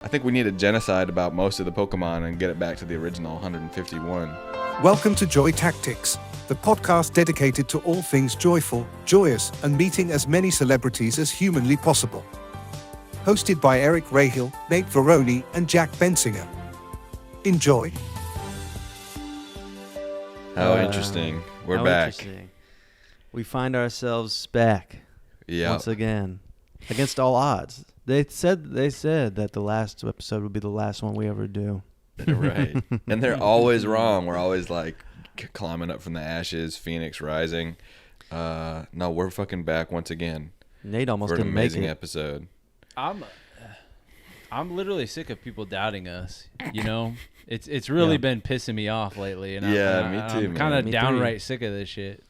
I think we need a genocide about most of the Pokemon and get it back to the original 151. Welcome to Joy Tactics, the podcast dedicated to all things joyful, joyous, and meeting as many celebrities as humanly possible. Hosted by Eric Rahill, Nate Veroni, and Jack Bensinger. Enjoy. How interesting. We're back. We find ourselves back once again, against all odds. They said that the last episode would be the last one we ever do. Right. And they're always wrong. We're always like climbing up from the ashes, Phoenix rising. No, we're fucking back once again. Nate almost for an didn't make amazing it. episode. I'm literally sick of people doubting us. You know, it's really been pissing me off lately, and me too. I'm kind of Me downright too. sick of this shit.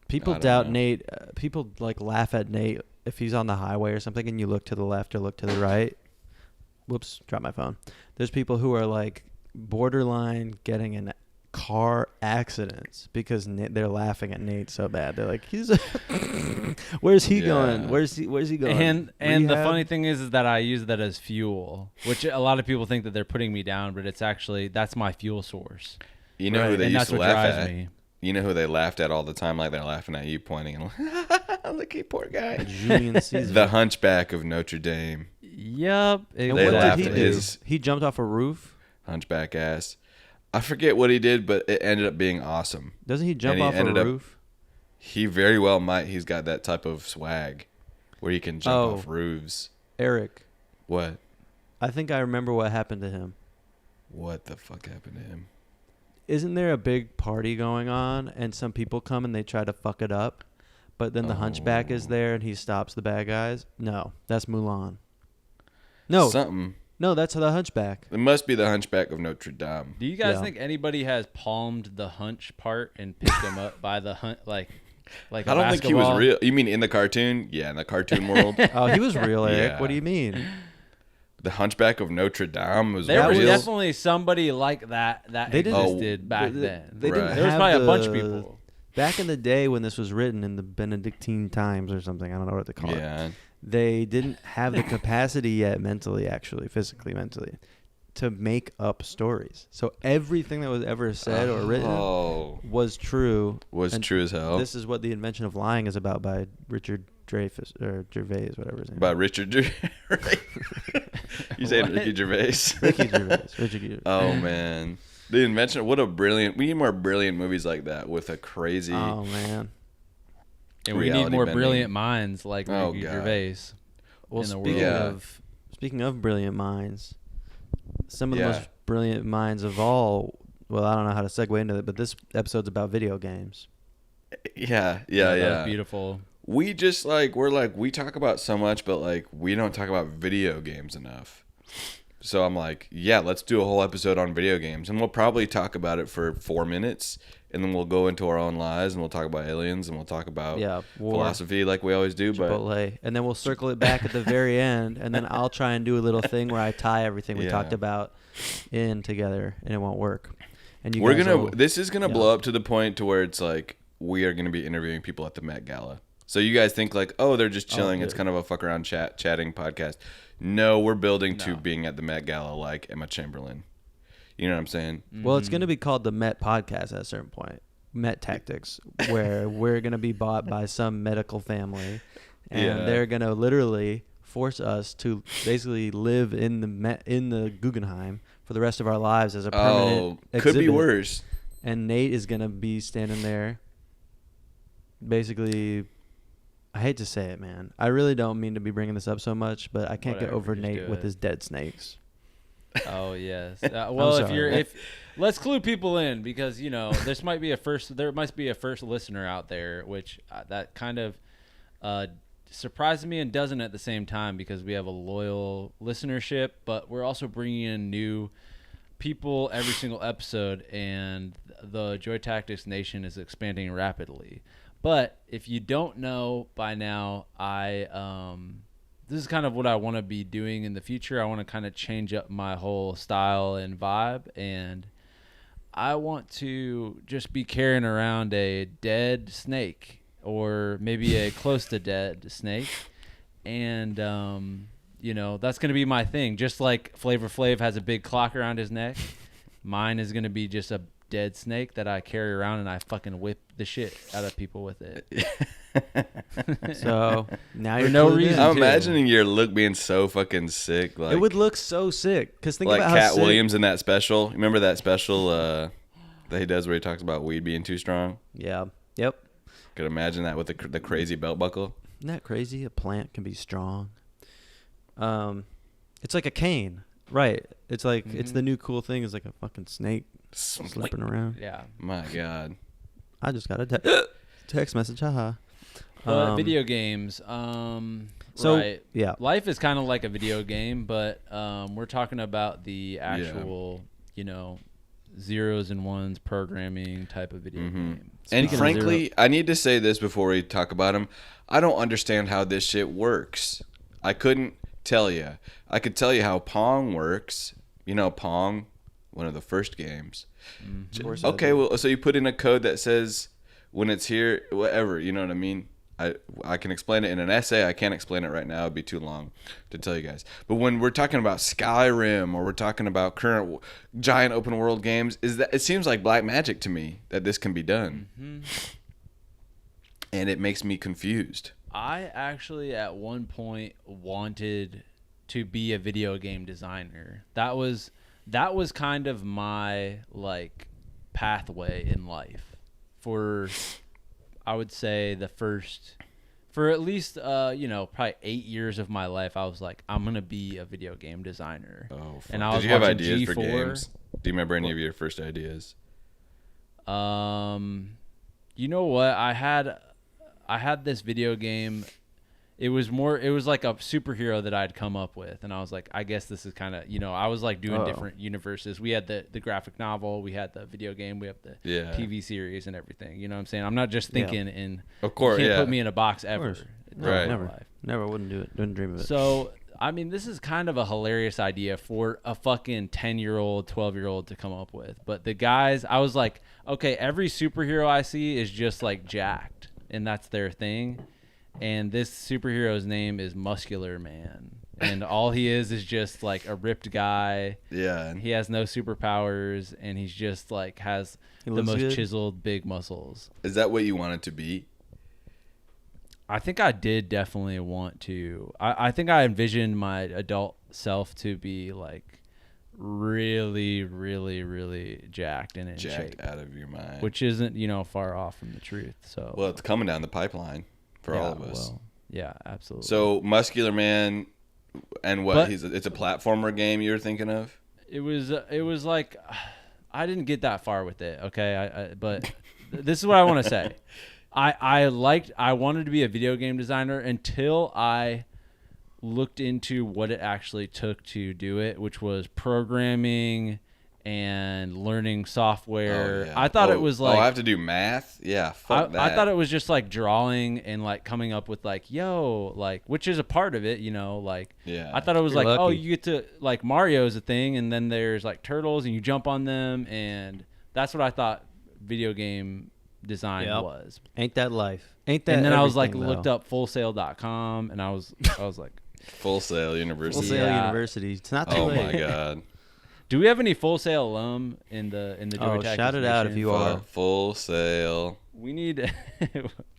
People I don't doubt know. Nate. People like laugh at Nate if he's on the highway or something, and you look to the left or look to the right. Whoops, dropped my phone. There's people who are like borderline getting in car accidents because they're laughing at Nate so bad. They're like, he's where's he going? Where's he going? And the funny thing is that I use that as fuel, which a lot of people think that they're putting me down, but it's actually that's my fuel source. You know who they and used that's to what laugh drives at? me. You know who they laughed at all the time, like they're laughing at you, pointing and look, he poor guy. Julian Caesar. The Hunchback of Notre Dame. Yep. And They what laughed did at he do? his He jumped off a roof. hunchback ass. I forget what he did, but it ended up being awesome. Doesn't he jump And he off a ended up- roof? He very well might. He's got that type of swag where he can jump off roofs. Eric, What? I think I remember what happened to him. What the fuck happened to him? Isn't there a big party going on and some people come and they try to fuck it up, but then the hunchback is there and he stops the bad guys? No, that's Mulan. No, Something. no, that's the hunchback. It must be the Hunchback of Notre Dame. Do you guys Yeah. think anybody has palmed the hunch part and picked him up by the hunt like? I don't think he was real. You mean in the cartoon? Yeah, in the cartoon world. Oh, he was real, Eric. Yeah. What do you mean? The Hunchback of Notre Dame was There was real. definitely somebody like that They didn't- existed back They- then. they Right. didn't There was have probably a bunch the- of people. Back in the day when this was written in the Benedictine times or something, I don't know what to call it. Yeah. They didn't have the capacity yet mentally, actually, physically, mentally, to make up stories. So everything that was ever said or written was true. Was And true as hell. This is what The Invention of Lying is about by Richard Dreyfuss, or Gervais, whatever his name By is. Richard Gervais. You saying Ricky Gervais? Ricky Gervais. Richard Gervais. Oh, man. The Invention. What a brilliant. We need more brilliant movies like that with a crazy. Oh, man. And we need reality more bending. brilliant minds like Oh, Ricky God. Gervais Well, in the speaking world. speaking of brilliant minds, some of the Yeah. most brilliant minds of all. Well, I don't know how to segue into it, but this episode's about video games. Yeah. That was beautiful. We just we talk about so much, but like we don't talk about video games enough. So I'm like, yeah, let's do a whole episode on video games, and we'll probably talk about it for 4 minutes, and then we'll go into our own lives, and we'll talk about aliens, and we'll talk about War, philosophy like we always do. Chipotle, and then we'll circle it back at the very end, and then I'll try and do a little thing where I tie everything we Yeah. talked about in together, and it won't work. And you We're guys gonna. will- This is gonna yeah. blow up to the point to where it's like we are gonna be interviewing people at the Met Gala. So you guys think like, oh, they're just chilling. It's good. kind of a fuck around chatting podcast. No, we're building to No. being at the Met Gala like Emma Chamberlain. You know what I'm saying? Well, it's going to be called the Met Podcast at a certain point. Met Tactics, where we're going to be bought by some medical family, and Yeah. they're going to literally force us to basically live in the Guggenheim for the rest of our lives as a permanent Oh, could be exhibit. worse. And Nate is going to be standing there, basically. I hate to say it, man. I really don't mean to be bringing this up so much, but I can't get Whatever, over just Nate do with it. his dead snakes. Oh yes. Well, sorry. let's clue people in because there might be a first listener out there, which that kind of surprised me and doesn't at the same time because we have a loyal listenership, but we're also bringing in new people every single episode, and the Joy Tactics Nation is expanding rapidly. But if you don't know by now, this is kind of what I want to be doing in the future. I want to kind of change up my whole style and vibe, and I want to just be carrying around a dead snake or maybe a close to dead snake, and you know, that's going to be my thing. Just like Flavor Flav has a big clock around his neck, mine is going to be just a dead snake that I carry around and I fucking whip the shit out of people with it. So now For you're no clued in. reason. I'm too. imagining your look being so fucking sick. Like, It would look so sick. Because think like about how Cat sick. Williams in that special. Remember that special that he does where he talks about weed being too strong? Yeah. Yep. Could imagine that with the crazy belt buckle. Isn't that crazy? A plant can be strong. It's like a cane, right? It's like it's the new cool thing. Is like a fucking snake slipping around. Yeah. My God. I just got a text message. Haha. But video games. So right. yeah, Life is kind of like a video game, but we're talking about the actual, you know, zeros and ones programming type of video game. And Speaking of frankly, I need to say this before we talk about him. I don't understand how this shit works. I couldn't tell you. I could tell you how Pong works. You know Pong, one of the first games. of course I Okay, do. well, so you put in a code that says when it's here, whatever. You know what I mean? I can explain it in an essay. I can't explain it right now. It'd be too long to tell you guys. But when we're talking about Skyrim or we're talking about current giant open world games, it seems like black magic to me that this can be done. And it makes me confused. I actually at one point wanted to be a video game designer. That was kind of my like pathway in life for, I would say, for at least you know, probably 8 years of my life. I was like, I'm gonna be a video game designer. Oh, fuck. And I Did was you have watching ideas for G4. games? Do you remember any of your first ideas? You know what? I had this video game. It was like a superhero that I'd come up with, and I was like, I guess this is kind of, you know, I was like doing different universes. We had the graphic novel, we had the video game, we have the TV series and everything. You know what I'm saying? I'm not just thinking in. Of course, you can't yeah. put me in a box ever. No, Right. never wouldn't do it. Wouldn't dream of it. So I mean, this is kind of a hilarious idea for a fucking 10-year-old, 12-year-old to come up with. But the guys, I was like, okay, every superhero I see is just like jacked, and that's their thing. And this superhero's name is Muscular Man. And all he is just like a ripped guy. Yeah. He has no superpowers, and he's just like has He the looks most good. chiseled big muscles. Is that what you wanted to be? I think I did definitely want to. I think I envisioned my adult self to be like really, really, really jacked and in Jacked shape, out of your mind. which isn't, you know, far off from the truth. So Well, it's coming down the pipeline for all of us. Well, yeah, absolutely. So Muscular Man, and what? But- It's a platformer game you're thinking of? it was like I didn't get that far with it. Okay, but this is what I want to say. I wanted to be a video game designer until I looked into what it actually took to do it, which was programming and learning software. Oh, yeah. I thought it was like I have to do math? Yeah, fuck that. I thought it was just like drawing and like coming up with like, which is a part of it, you know, like Yeah. I thought it was You're like, oh, lucky. you get to like Mario's a thing, and then there's like turtles and you jump on them, and that's what I thought video game design Yep. was. Ain't that life? Ain't that? And then I was like everything, looked though? up fullsale.com, and I was like, Full Sail University. Full Sail Yeah. University. It's not too Oh late. my God. do we have any Full Sail alum in the Oh, Joy shout it out if you are. Full Sail. We need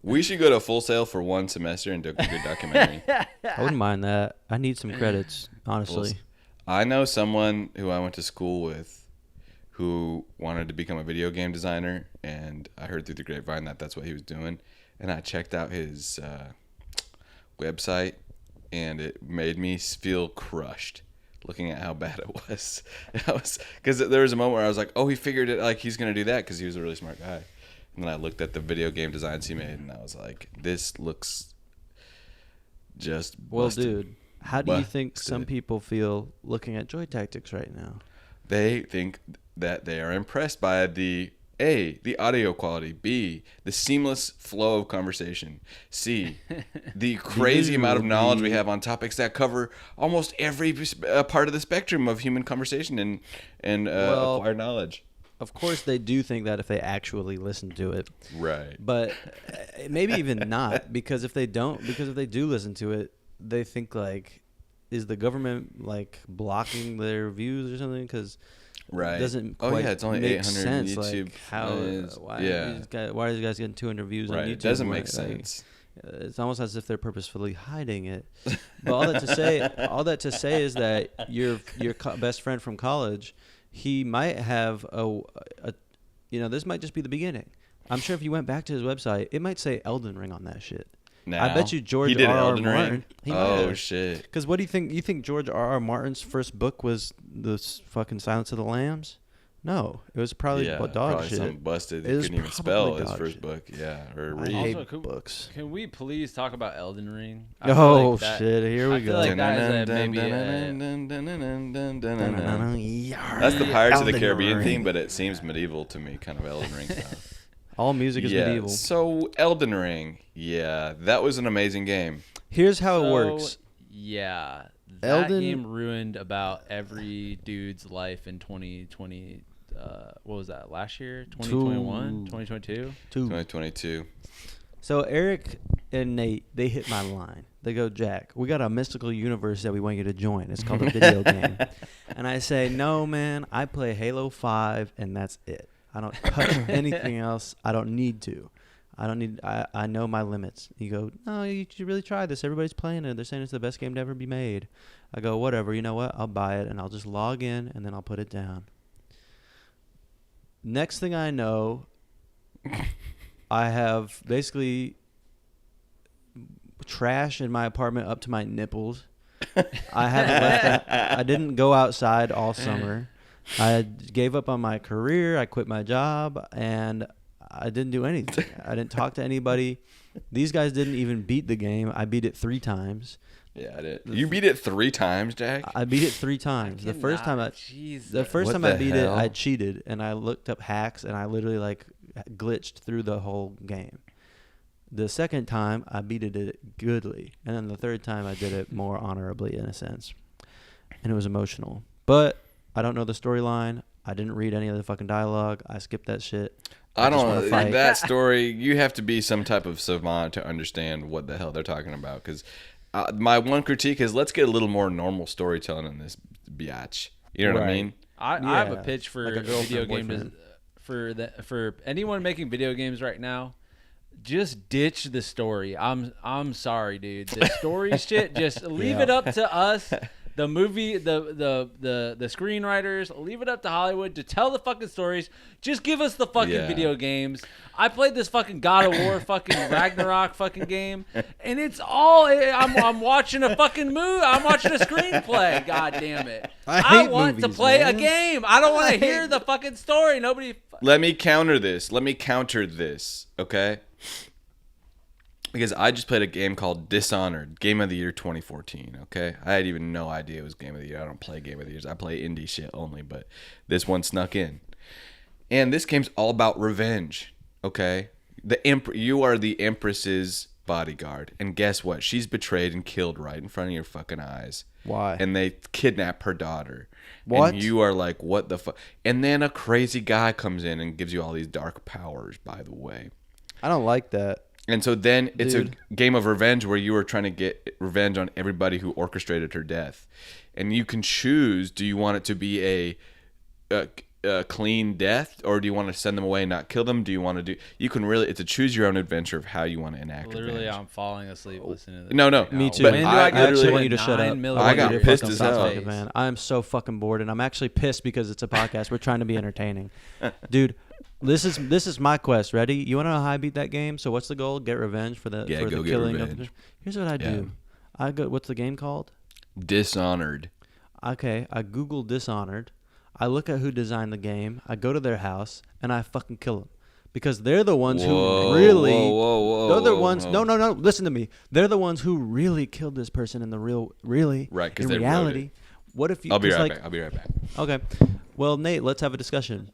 We should go to Full Sail for one semester and do a good documentary. I wouldn't mind that. I need some credits, honestly. I know someone who I went to school with who wanted to become a video game designer, and I heard through the grapevine that that's what he was doing. And I checked out his website, and it made me feel crushed looking at how bad it was. Because there was a moment where I was like, oh, he figured it, like he's going to do that because he was a really smart guy. And then I looked at the video game designs he made, and I was like, this looks just Well, busted. dude, how do you Busted. think some people feel looking at Joy Tactics right now? They think that they are impressed by the audio quality, B, the seamless flow of conversation, C, the crazy amount of knowledge we have on topics that cover almost every part of the spectrum of human conversation and Well, acquired knowledge. Of course, they do think that if they actually listen to it, Right. but maybe even not, because if they do listen to it, they think like is the government like blocking their views or something? Because Right. it doesn't Oh quite yeah, it's only make 800 sense. YouTube. Like how why yeah. why are these guys getting 200 views on Right. YouTube? It doesn't when make sense. It's almost as if they're purposefully hiding it. But all that to say is that your best friend from college, he might have a this might just be the beginning. I'm sure if you went back to his website, it might say Elden Ring on that shit. Now, I bet you George he did R. R. Elden Martin. Ring? He might Oh have. shit! Because what do you think? You think George R. R. Martin's first book was the fucking Silence of the Lambs? No, it was probably dog probably shit. some busted. He It was couldn't even spell probably his dog first shit. book. Yeah, or I read. hate Also, books. Can we please talk about Elden Ring? I feel Oh like that- shit! Here we I feel go. like that is maybe That's the Pirates of the Elden Caribbean Ring. theme, but it seems medieval to me, kind of Elden Ring style. All music is medieval. So Elden Ring, yeah, that was an amazing game. Here's how it works. Yeah, that Elden- game ruined about every dude's life in 2020. What was that? Last year? 2021? 2022? 2022. So Eric and Nate, they hit my line. They go, Jack, we got a mystical universe that we want you to join. It's called a video game. And I say, no, man, I play Halo 5, and that's it. I don't touch anything else. I don't need to. I know my limits. You go, no, you should really try this. Everybody's playing it. They're saying it's the best game to ever be made. I go, whatever. You know what? I'll buy it, and I'll just log in, and then I'll put it down. Next thing I know, I have basically trash in my apartment up to my nipples. I haven't left. I didn't go outside all summer. I gave up on my career. I quit my job, and I didn't do anything. I didn't talk to anybody. These guys didn't even beat the game. I beat it 3 times. Yeah, I did. You beat it 3 times, Jack? I beat it 3 times. The first time I What I the beat it, I hell? cheated, and I looked up hacks, and I literally like glitched through the whole game. The second time, I beat it goodly, and then the third time, I did it more honorably in a sense, and it was emotional. But I don't know the storyline. I didn't read any of the fucking dialogue. I skipped that shit. I just don't wanna know. fight. That story, you have to be some type of savant to understand what the hell they're talking about. Because my one critique is let's get a little more normal storytelling in this biatch. You know what I Right. mean? I have a Yeah, pitch for like a girlfriend, video games boyfriend. for anyone making video games right now. Just ditch the story. I'm sorry, dude. The story shit. Just leave it up to us. The movie, the screenwriters, leave it up to Hollywood to tell the fucking stories. Just give us the fucking video games. I played this fucking God of War fucking Ragnarok fucking game, and it's all I'm watching a fucking movie. I'm watching a screenplay. God damn it! I I hate want to movies, play a man. game. I don't want to hear the fucking story. Nobody. Let me counter this. Okay? Because I just played a game called Dishonored, Game of the Year 2014, okay? I had even no idea it was Game of the Year. I don't play Game of the Years. I play indie shit only, but this one snuck in. And this game's all about revenge, okay? You are the Empress's bodyguard. And guess what? She's betrayed and killed right in front of your fucking eyes. Why? And they kidnap her daughter. What? And you are like, what the fuck? And then a crazy guy comes in and gives you all these dark powers, by the way. I don't like that. And so then it's Dude. a game of revenge where you are trying to get revenge on everybody who orchestrated her death. And you can choose, do you want it to be a clean death, or do you want to send them away and not kill them? Do you want to do... You can really... It's a choose your own adventure of how you want to enact Literally, revenge. I'm falling asleep listening to this. No. right now. Me too. But When do I I get literally- want you to shut up. 9 I want got you to pissed fucking as stop hell. talking, man. I'm so fucking bored, and I'm actually pissed because it's a podcast. We're trying to be entertaining, dude. This is my quest. Ready? You want to know how I beat that game? So what's the goal? Get revenge for the Yeah, for go the get killing revenge. of. Here's what I do. I go. What's the game called? Dishonored. Okay, I Google Dishonored. I look at who designed the game. I go to their house and I fucking kill them because they're the ones Whoa, who really. whoa, They're the whoa, ones. whoa. No. Listen to me. They're the ones who really killed this person in the really. Right, 'cause in they wrote reality. it. What if you? I'll be 'cause, right like, back. I'll be right back. Okay. Well, Nate, let's have a discussion.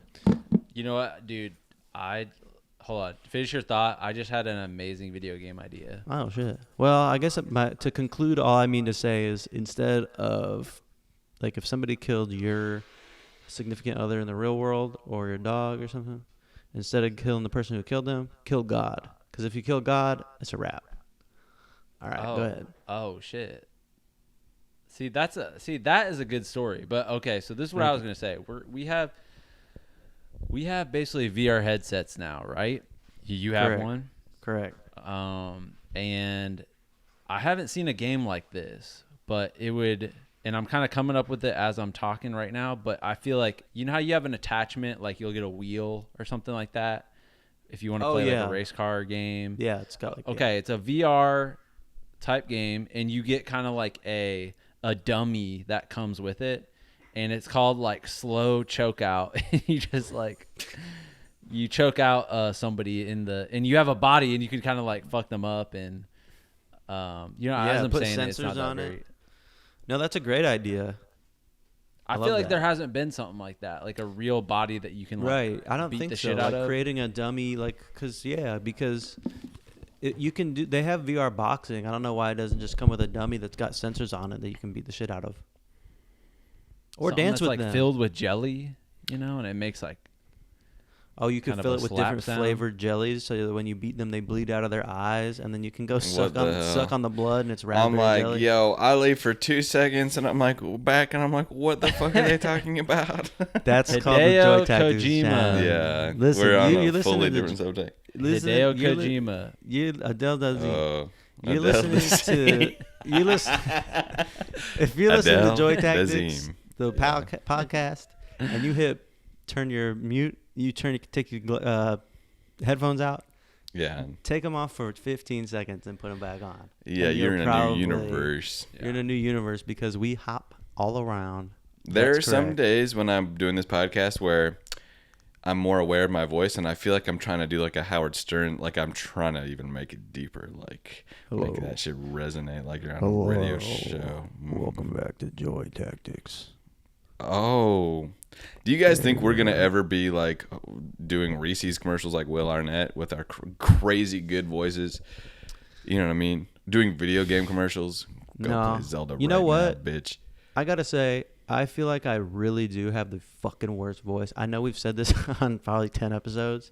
You know what, dude? Hold on. Finish your thought. I just had an amazing video game idea. Oh shit. Well, I guess to conclude, all I mean to say is instead of, like, if somebody killed your significant other in the real world or your dog or something, instead of killing the person who killed them, kill God. Because if you kill God, it's a wrap. All right, go ahead. Oh shit. that is a good story. But okay, so this is what I was gonna say. We have basically VR headsets now, right? You have Correct. one, Correct. and I haven't seen a game like this, but it would. And I'm kind of coming up with it as I'm talking right now. But I feel like you know how you have an attachment, like you'll get a wheel or something like that, if you want to play like a race car game. Yeah, it's got like okay, it's a VR type game, and you get kind of like a dummy that comes with it, and it's called like slow choke out. You just like you choke out somebody and you have a body, and you can kind of like fuck them up, and as I'm put saying, it's sensors not that on great. it. No, that's a great idea. I feel like there hasn't been something like that, like a real body that you can like I don't beat think the so. shit out Like of. creating a dummy, because you can do. They have VR boxing. I don't know why it doesn't just come with a dummy that's got sensors on it that you can beat the shit out of, or Something dance that's with like them. filled with jelly, and it makes like Oh, you can kind of fill a it with slap different sound. flavored jellies, so that when you beat them, they bleed out of their eyes, and then you can go suck the hell? on the blood, and it's I'm raspberry like, jelly. yo, I leave for 2 seconds, and I'm like back, and I'm like, what the fuck are they talking about? That's called the Hideo Joy Tactics Kojima. channel. Yeah, Listen, we're on you're a listening fully to different subject. Hideo you're Kojima. Adele does. You're Adele listening to you listen. If you're listening Adele to Joy Tactics, Dazeem. the podcast, and you turn your mute, take your headphones out, Yeah, take them off for 15 seconds, and put them back on. yeah, And you're in a probably- new universe. You're in a new universe because we hop all around. There are That's some correct. days when I'm doing this podcast where I'm more aware of my voice, and I feel like I'm trying to do like a Howard Stern, like I'm trying to even make it deeper, like make that shit resonate like you're on a radio show. Welcome back to Joy Tactics. Oh, do you guys think we're gonna ever be like doing Reese's commercials like Will Arnett with our crazy good voices? You know what I mean? Doing video game commercials. Go No. play Zelda. You know right what? now, bitch? I gotta say, I feel like I really do have the fucking worst voice. I know we've said this on probably 10 episodes,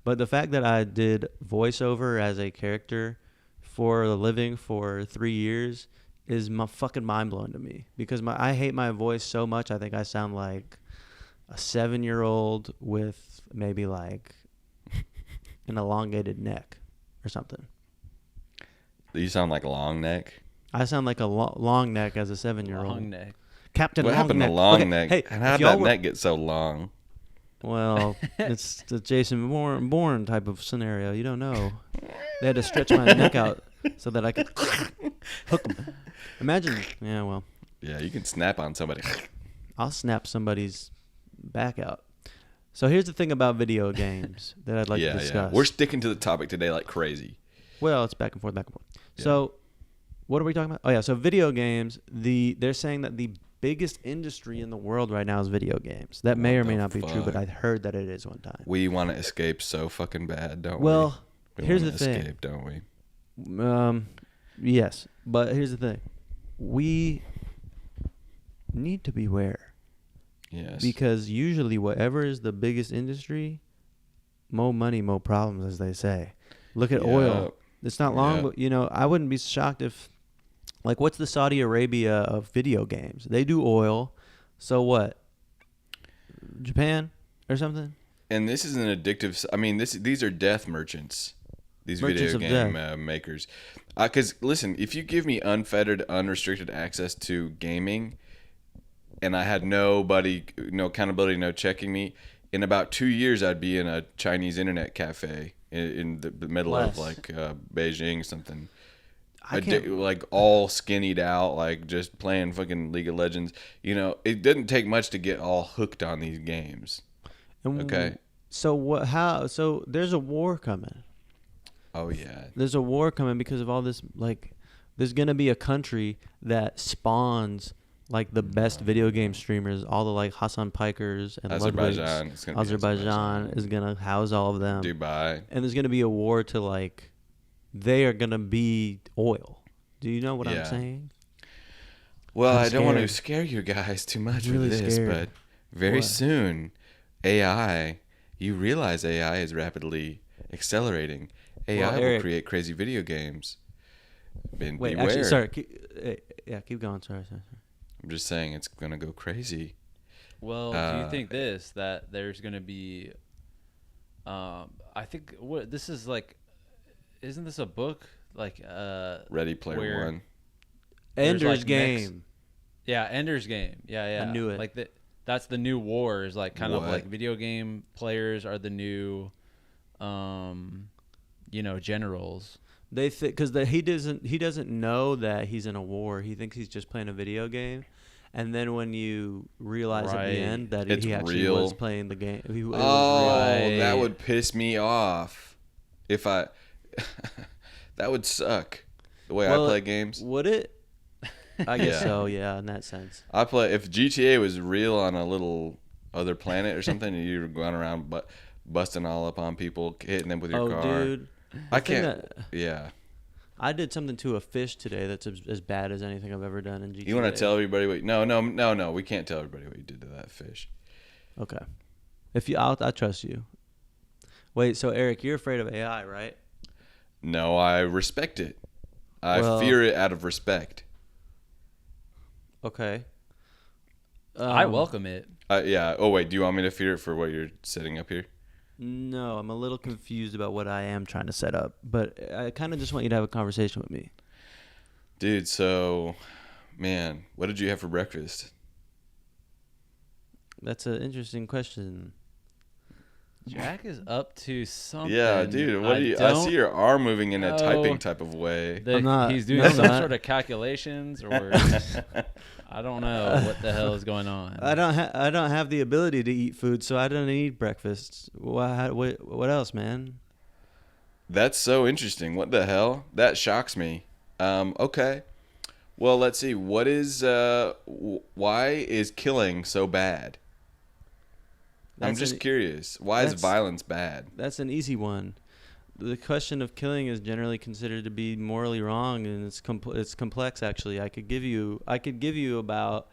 but the fact that I did voiceover as a character for a living for 3 years is fucking mind blowing to me, because I hate my voice so much. I think I sound like a 7-year-old with maybe like an elongated neck or something. You sound like Long Neck. I sound like a long neck as a 7-year-old. Long neck. Captain What Long happened Neck. to Long Okay, Neck? Hey, and how if did y'all that were- neck get so long? Well, it's the Jason Bourne type of scenario. You don't know. They had to stretch my neck out so that I could hook them. Imagine. Yeah, well, Yeah, you can snap on somebody. I'll snap somebody's back out. So here's the thing about video games that I'd like to discuss. We're sticking to the topic today like crazy. Well, it's back and forth, back and forth. Yeah. So what are we talking about? Oh, yeah. So video games, they're saying that the biggest industry in the world right now is video games. That may What or may the not be true, but fuck? I heard that it is one time. We want to escape so fucking bad, don't we? Well, We here's wanna the thing. escape, don't we? Yes, but here's the thing. We need to beware, Yes. because usually whatever is the biggest industry, more money, more problems, as they say. Look at oil. It's not long, Yeah. but I wouldn't be shocked if, like, what's the Saudi Arabia of video games? They do oil. So what? Japan or something? And this is an addictive. I mean, these are death merchants. These Merchants video of game makers. Because listen, if you give me unfettered, unrestricted access to gaming, and I had nobody, no accountability, no checking me, in about 2 years I'd be in a Chinese internet cafe in the middle of Less. like Beijing or something. I can't. Like all skinnied out, like just playing fucking League of Legends. It didn't take much to get all hooked on these games. And Okay. So what? How? So there's a war coming. Oh yeah. There's a war coming because of all this. Like, there's gonna be a country that spawns like the best video game streamers, all the like Hassan Pikers and Azerbaijan. Ludwigs. It's gonna be Azerbaijan is gonna house all of them, Dubai. and there's gonna be a war to like. They are gonna be oil. Do you know what I'm Yeah. saying? Well, I'm I don't want to scared. scare you guys too much Really with this, scared. but very What? soon, AI. You realize AI is rapidly accelerating. AI will Eric- create crazy video games. And Wait, beware. actually, sorry. Keep going. Sorry. I'm just saying it's gonna go crazy. Well, do you think that there's going to be I think this is like, isn't this a book like Ready Player One. Ender's like Game. Yeah, Ender's Game. Yeah. I knew it. Like that's the new war, is like kind of What? like video game players are the new generals. They think because he doesn't know that he's in a war. He thinks he's just playing a video game, and then when you realize at the Right. end that It's he actually real. was playing the game, it was Oh, that Right. would piss me off. If I, that would suck. The way Well, I play games. Would it? I guess Yeah. so. Yeah, in that sense. I play if GTA was real on a little other planet or something, and you're going around busting all up on people, hitting them with your car. Dude, I the thing can't. Yeah. I did something to a fish today that's as bad as anything I've ever done in GTA. You want to tell everybody what? No. We can't tell everybody what you did to that fish. Okay. I trust you. Wait, so Eric, you're afraid of AI, right? No, I respect it. I Well- fear it out of respect. Okay. I welcome it. Yeah. Oh wait, do you want me to fear it for what you're setting up here? No, I'm a little confused about what I am trying to set up, but I kind of just want you to have a conversation with me. Dude, so, man, what did you have for breakfast? That's an interesting question. Jack is up to something. Yeah, dude, I see your arm moving in a know. typing type of way. I'm not- He's doing no, I'm some not. sort of calculations, or I don't know what the hell is going on. I don't have the ability to eat food, so I don't eat breakfast. What else, man? That's so interesting. What the hell? That shocks me. Okay. Well, let's see. What is why is killing so bad? I'm just curious. Why is that's- violence bad? That's an easy one. The question of killing is generally considered to be morally wrong, and it's complex. Actually, I could give you about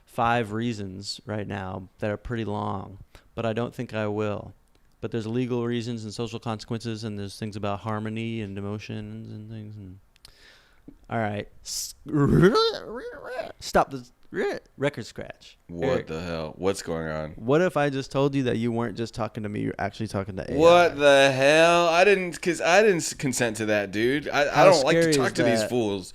5 reasons right now that are pretty long, but I don't think I will. But there's legal reasons and social consequences, and there's things about harmony and emotions and things. And all right, stop the record scratch. What Eric, the hell? What's going on? what if I just told you that you weren't just talking to me, you're actually talking to AI? What the hell? I didn't consent to that, dude. I How don't like to scary talk is to these that? fools.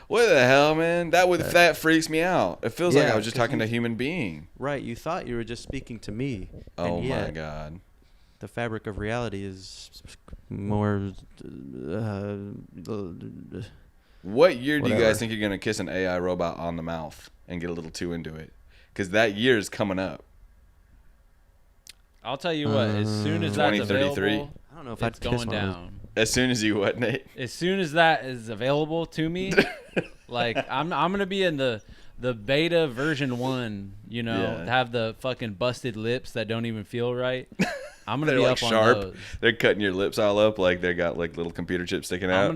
What the hell, man? That freaks me out. It feels like Yeah, I was just 'cause talking to a human being. Right, you thought you were just speaking to me. Oh and my yet, god. the fabric of reality is more. What year do you Whatever. guys think you're gonna kiss an AI robot on the mouth and get a little too into it? Because that year is coming up. I'll tell you what. As soon as that's 2033. available, I don't know if it's I'd kiss going one of those. down. As soon as you what, Nate? As soon as that is available to me, like I'm gonna be in the beta version 1. You know, Yeah. have the fucking busted lips that don't even feel right. I'm gonna They're be like up sharp. on those. They're cutting your lips all up like they got like little computer chips sticking out. I'm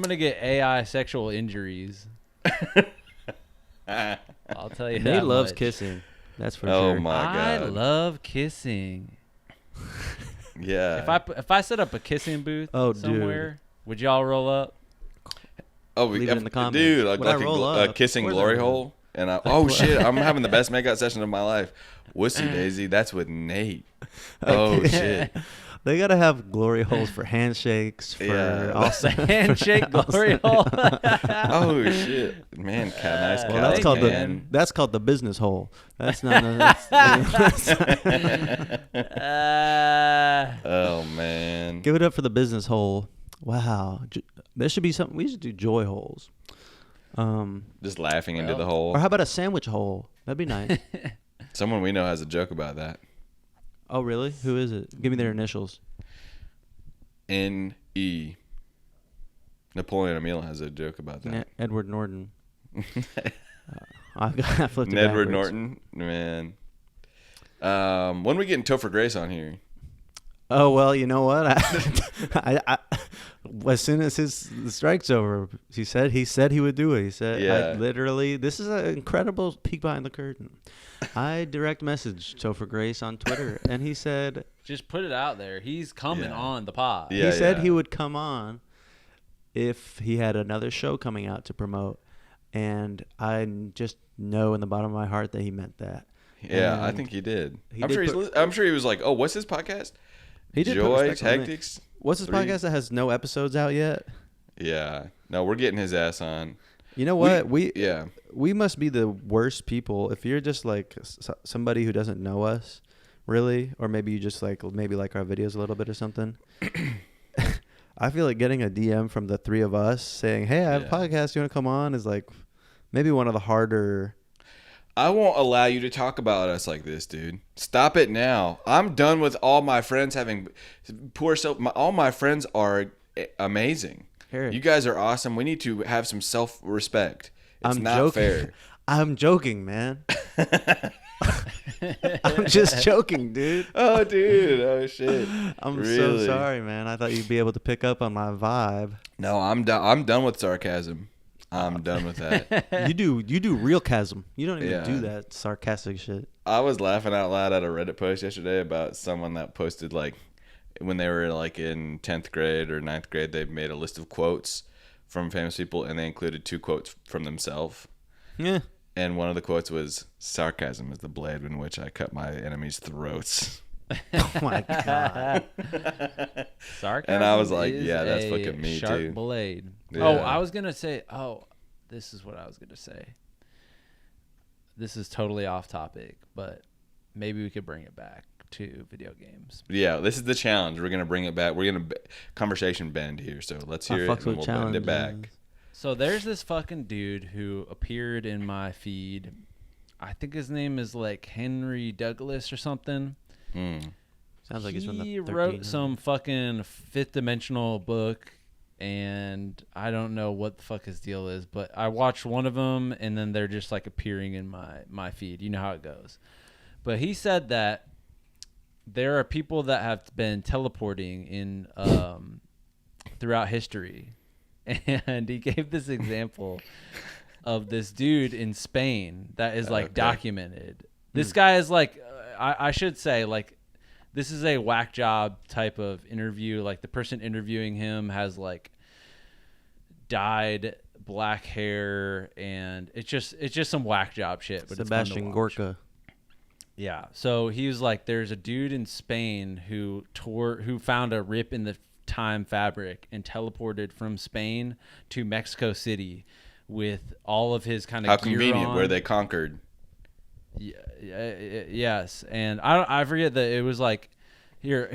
gonna get AI sexual injuries. I'll tell you. Nate that loves much. kissing. That's for Oh sure. my I god. love kissing. Yeah. If I set up a kissing booth Oh, dude. somewhere, would y'all roll up? Oh, Leave it in the comments. dude, like When I a roll a up, kissing of course glory I will. hole, and oh shit, I'm having the best makeout session of my life. Wussy Daisy, that's with Nate. Oh shit. They gotta have glory holes for handshakes. For Yeah. also, Handshake glory hole. Oh shit, man, nice well, Cali that's called can. that's called the business hole. That's not. That's, Oh man. give it up for the business hole. Wow, there should be something. We should do joy holes. Just laughing into Well, the hole. Or how about a sandwich hole? That'd be nice. Someone we know has a joke about that. Oh, really? Who is it? Give me their initials. N.E. Napoleon Emile has a joke about that. Edward Norton. I flipped it Edward backwards. Norton, man. When we getting Topher Grace on here? Oh well, you know what? I as soon as the strike's over, he said he would do it. He said, Yeah. literally, this is an incredible peek behind the curtain. I direct messaged Topher Grace on Twitter, and he said Just put it out there. He's coming Yeah. on the pod. Yeah. he said he would come on, if he had another show coming out to promote, and I just know in the bottom of my heart that he meant that. Yeah, I And think he did. he I'm did sure I'm sure he was like, "Oh, what's his podcast? He did put Joy respect on the name. Tactics." What's his 3? podcast that has no episodes out yet? Yeah. No, we're getting his ass on. You know what? We Yeah. must be the worst people. If you're just like somebody who doesn't know us, really, or maybe you just like our videos a little bit or something. I feel like getting a DM from the three of us saying, "Hey, I have a podcast. You want to come on?" is like maybe one of the harder. I won't allow you to talk about us like this, dude. Stop it now. I'm done with all my friends having poor self. All my friends are amazing. Eric. You guys are awesome. We need to have some self-respect. It's I'm not joking. fair. I'm joking, man. I'm just joking, dude. Oh, dude. Oh, shit. I'm Really? so sorry, man. I thought you'd be able to pick up on my vibe. No, I'm done. I'm done with sarcasm. I'm done with that. You do real chasm. You don't even Yeah. do that sarcastic shit. I was laughing out loud at a Reddit post yesterday about someone that posted, like, when they were, like, in 10th grade or 9th grade, they made a list of quotes from famous people, and they included 2 quotes from themselves. Yeah. And one of the quotes was, "Sarcasm is the blade in which I cut my enemies' throats." Oh my god. Sarcasm. And I was like, is yeah, that's a fucking me, sharp too. blade. Yeah. Oh, I was gonna say. Oh, this is what I was gonna say. This is totally off topic, but maybe we could bring it back to video games. Yeah, this is the challenge. We're gonna bring it back. We're gonna conversation bend here, so let's hear it fucks and with we'll bend it challenges. back. So there's this fucking dude who appeared in my feed. I think his name is like Henry Douglas or something. Sounds like he's from the He 1300s. wrote some fucking fifth dimensional book, and I don't know what the fuck his deal is, but I watched one of them, and then they're just like appearing in my feed. You know how it goes. But he said that there are people that have been teleporting in throughout history, and he gave this example of this dude in Spain that is like documented. This guy is like, I should say, like, this is a whack job type of interview. Like, the person interviewing him has like dyed black hair, and it's just some whack job shit. But Sebastian it's fun to watch. Gorka. Yeah. So he was like, there's a dude in Spain who found a rip in the time fabric and teleported from Spain to Mexico City with all of his kind of How gear convenient, on. where they conquered. Yes, and I forget that it was like here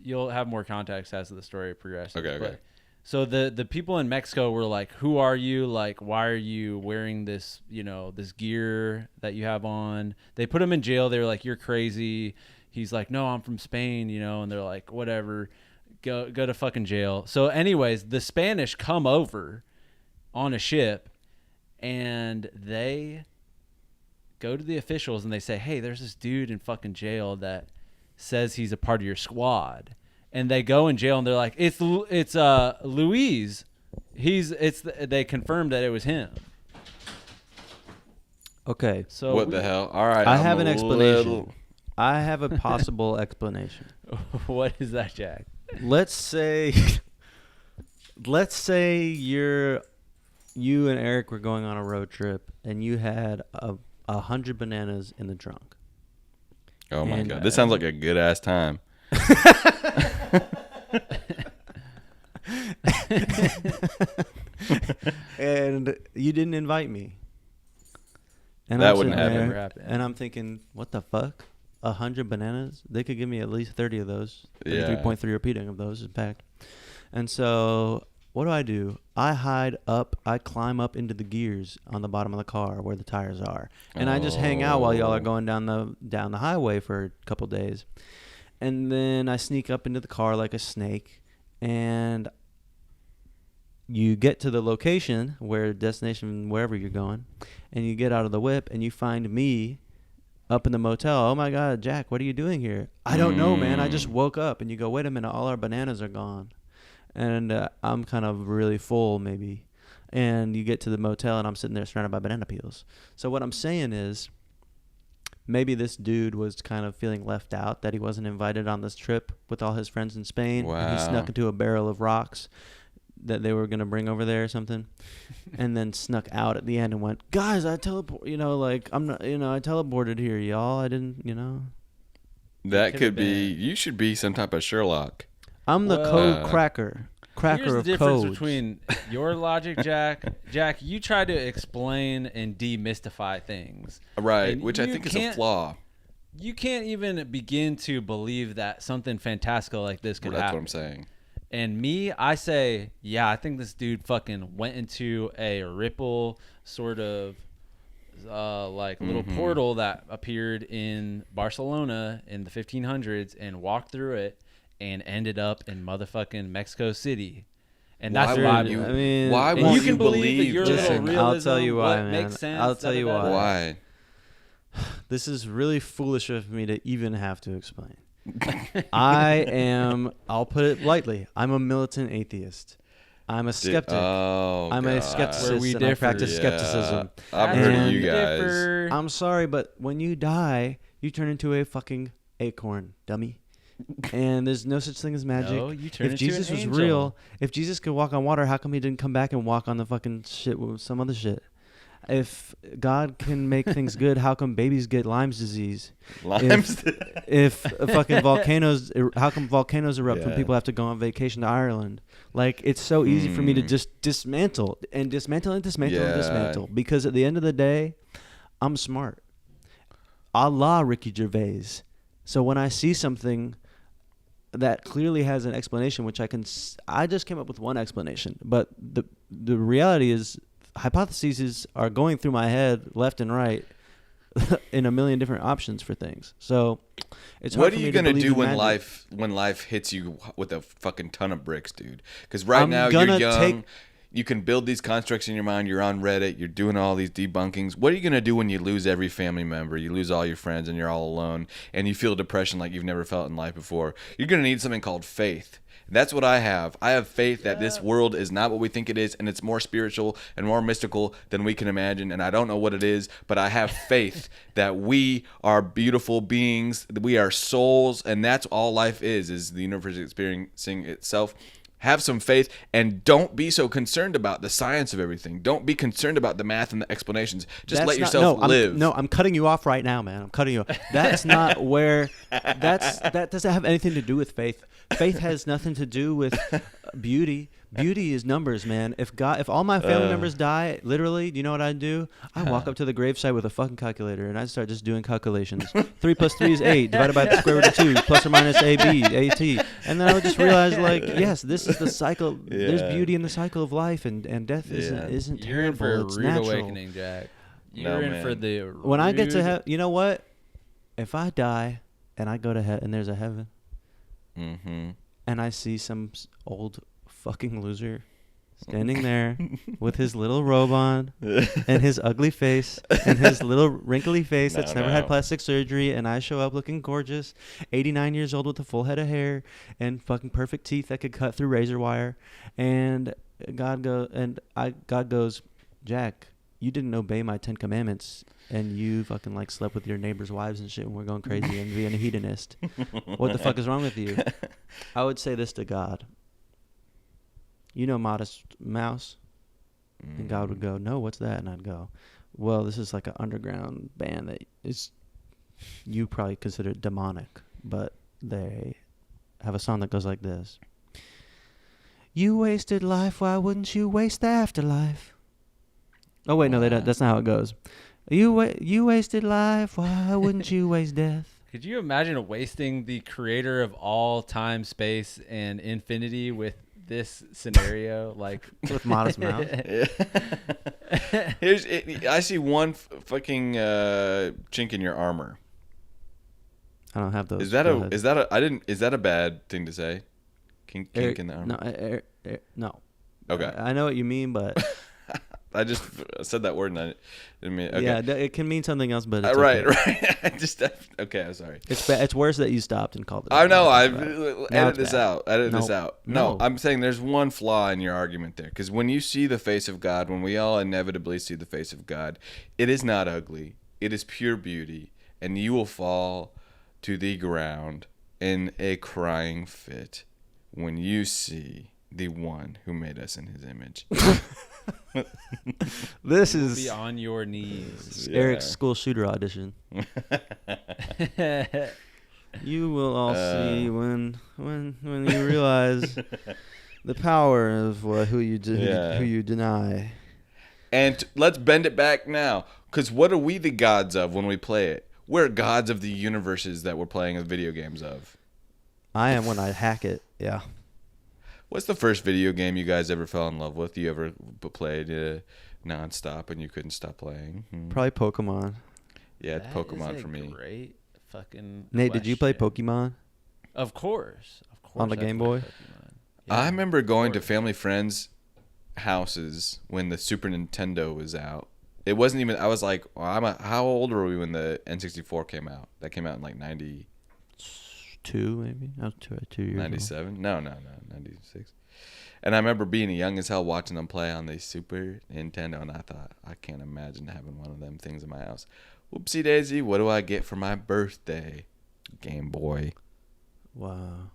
you'll have more context as the story progresses. Okay. But, so the people in Mexico were like, "Who are you? Like, why are you wearing this? This gear that you have on?" They put him in jail. They were like, "You're crazy." He's like, "No, I'm from Spain." And they're like, "Whatever, go to fucking jail." So, anyways, the Spanish come over on a ship, and they go to the officials and they say, "Hey, there's this dude in fucking jail that says he's a part of your squad." And they go in jail and they're like, "It's Luis." They confirmed that it was him. Okay. So What the hell? All right. I I'm have a an explanation. little- I have a possible explanation. What is that, Jack? Let's say you and Eric were going on a road trip and you had 100 bananas in the trunk. Oh my And, god, this sounds like a good ass time. And you didn't invite me. And That I'm wouldn't sitting happen. there, Happen. And I'm thinking, what the fuck? 100 bananas? They could give me at least 30 of those. Yeah. 33.3 repeating of those, in fact. And so what do? I climb up into the gears on the bottom of the car where the tires are. And I just hang out while y'all are going down the highway for a couple days. And then I sneak up into the car like a snake, and you get to the location destination, wherever you're going, and you get out of the whip and you find me up in the motel. "Oh my God, Jack, what are you doing here?" "I don't know, man. I just woke up." And you go, "Wait a minute, all our bananas are gone." And I'm kind of really full, maybe. And you get to the motel and I'm sitting there surrounded by banana peels. So what I'm saying is, maybe this dude was kind of feeling left out, that he wasn't invited on this trip with all his friends in Spain. And he Wow. snuck into a barrel of rocks, that they were gonna bring over there or something, and then snuck out at the end and went, guys, I teleport. Like I'm not. I teleported here, y'all. I didn't. That Could've could be. been. You should be some type of Sherlock. I'm the Well, code cracker. Cracker Here's the of difference codes. between your logic, Jack. Jack, you try to explain and demystify things. Right, And which I you think is a can't- flaw. You can't even begin to believe that something fantastical like this could That's happen. what I'm saying. And me, I say, yeah, I think this dude fucking went into a ripple sort of like little portal that appeared in Barcelona in the 1500s and walked through it and ended up in motherfucking Mexico City. And that's Why why would you? I mean, why and won't you you can believe that believe your that? little Listen, realism, I'll tell you why, what man. makes sense. I'll tell you why. Why? This is really foolish of me to even have to explain. I'll put it lightly, I'm a militant atheist. I'm a skeptic. Oh, I'm a God. skepticist, Where we and I differ. practice skepticism. I've heard of And- you guys. Differ. I'm sorry, but when you die, you turn into a fucking acorn, dummy. And there's no such thing as magic. No, you turn If into Jesus an was angel. real, if Jesus could walk on water, how come he didn't come back and walk on the fucking shit with some other shit? If God can make things good, how come babies get Lyme's disease? Limes. If fucking how come volcanoes erupt when Yeah. people have to go on vacation to Ireland? Like, it's so easy for me to Hmm. just dismantle and dismantle and dismantle and Yeah. dismantle, because at the end of the day, I'm smart. A la Ricky Gervais. So when I see something that clearly has an explanation, which I just came up with one explanation, but the reality is hypotheses are going through my head left and right in a million different options for things. So it's hard What for are me you to gonna believe do in magic. when life hits you with a fucking ton of bricks, dude? Because right I'm now you're gonna young. You can build these constructs in your mind. You're on Reddit. You're doing all these debunkings. What are you gonna do when you lose every family member? You lose all your friends, and you're all alone, and you feel depression like you've never felt in life before. You're gonna need something called faith. That's what I have. I have faith that this world is not what we think it is, and it's more spiritual and more mystical than we can imagine. And I don't know what it is, but I have faith that we are beautiful beings, that we are souls, and that's all life is the universe experiencing itself. Have some faith, and don't be so concerned about the science of everything. Don't be concerned about the math and the explanations. Just That's let not- yourself no, live. I'm cutting you off right now, man. I'm cutting you off. That's not where. That doesn't have anything to do with faith. Faith has nothing to do with beauty. Beauty is numbers, man. If all my family members die, literally, you know what I'd do? I walk up to the gravesite with a fucking calculator, and I'd start just doing calculations. 3 + 3 is 8, divided by the square root of 2, plus or minus AB, AT. And then I would just realize, like, yes, this is the cycle. There's Yeah. beauty in the cycle of life, and death Yeah. isn't You're in for a terrible. It's rude natural. awakening, Jack. You're No, in man. for the When I get to rude- heaven, you know what? If I die and I go to heaven, and there's a heaven, Mm-hmm. and I see some old fucking loser standing there with his little robe on and his ugly face and his little wrinkly face that's never had plastic surgery, and I show up looking gorgeous, 89 years old with a full head of hair and fucking perfect teeth that could cut through razor wire, and God goes, Jack, you didn't obey my 10 commandments, and you fucking like slept with your neighbors' wives and shit, and we're going crazy and being a hedonist. What the fuck is wrong with you? I would say this to God. You know Modest Mouse? And God would go, no, what's that? And I'd go, well, this is like an underground band that is, you probably consider it demonic, but they have a song that goes like this. You wasted life, why wouldn't you waste the afterlife? Oh, wait, no, they don't. That's not how it goes. You wasted life, why wouldn't you waste death? Could you imagine wasting the creator of all time, space, and infinity with this scenario? Like With Modest Mouse. I see one fucking chink in your armor. I don't have those. Is that Go ahead. is that a bad thing to say? Kink in the armor. No. Okay. I know what you mean, but I just said that word and I didn't mean. Okay. yeah, it can mean something else. But it's Right, okay. right. Okay, I'm sorry. It's worse that you stopped and called it. I know. I've Edit this out. Edit this Nope. out. No, No. I'm saying there's one flaw in your argument there. Because when you see the face of God, when we all inevitably see the face of God, it is not ugly. It is pure beauty, and you will fall to the ground in a crying fit when you see the one who made us in his image. This Be is on your knees. Eric's school shooter audition. You will all see when you realize the power of who you deny. And let's bend it back now, because what are we the gods of when we play it? We're gods of the universes that we're playing as video games of. I am when I hack it. Yeah. What's the first video game you guys ever fell in love with? You ever played nonstop and you couldn't stop playing? Probably Pokemon. Yeah, it's That Pokemon is for me. Great fucking. Nate, did you play question. Pokemon? Of course. On the I Game played Boy? Pokemon. I Yeah, remember of going to course. family friends' houses when the Super Nintendo was out. It wasn't even. I was like, how old were we when the N64 came out? That came out in like 90, 2 maybe. I was 2 years old. 97? No, 96. And I remember being young as hell watching them play on the Super Nintendo, and I thought, I can't imagine having one of them things in my house. Whoopsie daisy, what do I get for my birthday? Game Boy. Wow.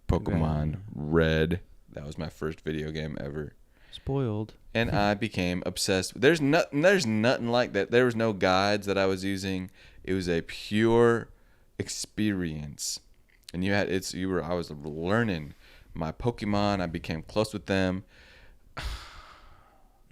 Pokemon Red. That was my first video game ever. Spoiled. And I became obsessed. There's nothing like that. There was no guides that I was using. It was a pure experience. And I was learning my Pokemon. I became close with them.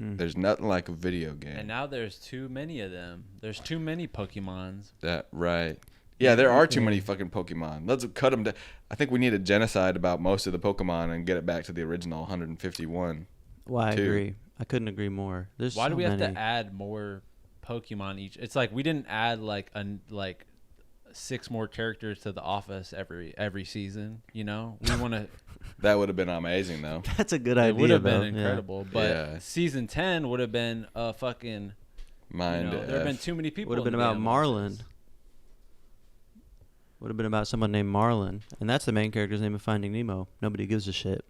There's nothing like a video game. And now there's too many of them. There's too many Pokemons. That right. Yeah, there are too many fucking Pokemon. Let's cut them down. I think we need a genocide about most of the Pokemon and get it back to the original 151. Well, I Two. agree. I couldn't agree more. There's Why so do we have many. to add more Pokemon each? It's like we didn't add like 6 more characters to the office every season. You know, we want to. That would have been amazing, though. That's a good It idea. would have though. been incredible, but Yeah. season 10 would have been a fucking. Mind there have been too many people. Would have in been the about damn Marlin. office. Would have been about someone named Marlin, and that's the main character's name of Finding Nemo. Nobody gives a shit.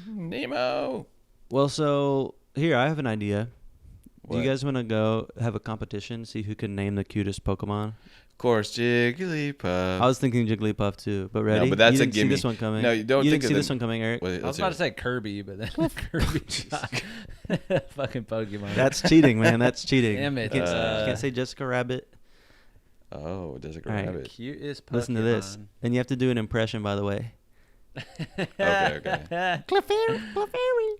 Nemo. Well, so here I have an idea. Do What? you guys want to go have a competition, see who can name the cutest Pokemon? Of course, Jigglypuff. I was thinking Jigglypuff too, but ready? but that's you a didn't see gimme. this one coming. No, you don't You think didn't of see the- this one coming, Eric. Wait, I was about to say Kirby, but then Kirby shot fucking Pokemon. That's cheating, man. That's cheating. Damn it. You can't say Jessica Rabbit. Oh, Jessica All right. Rabbit. Cutest Pokemon. Listen to this, and you have to do an impression, by the way. Okay. Clefairy.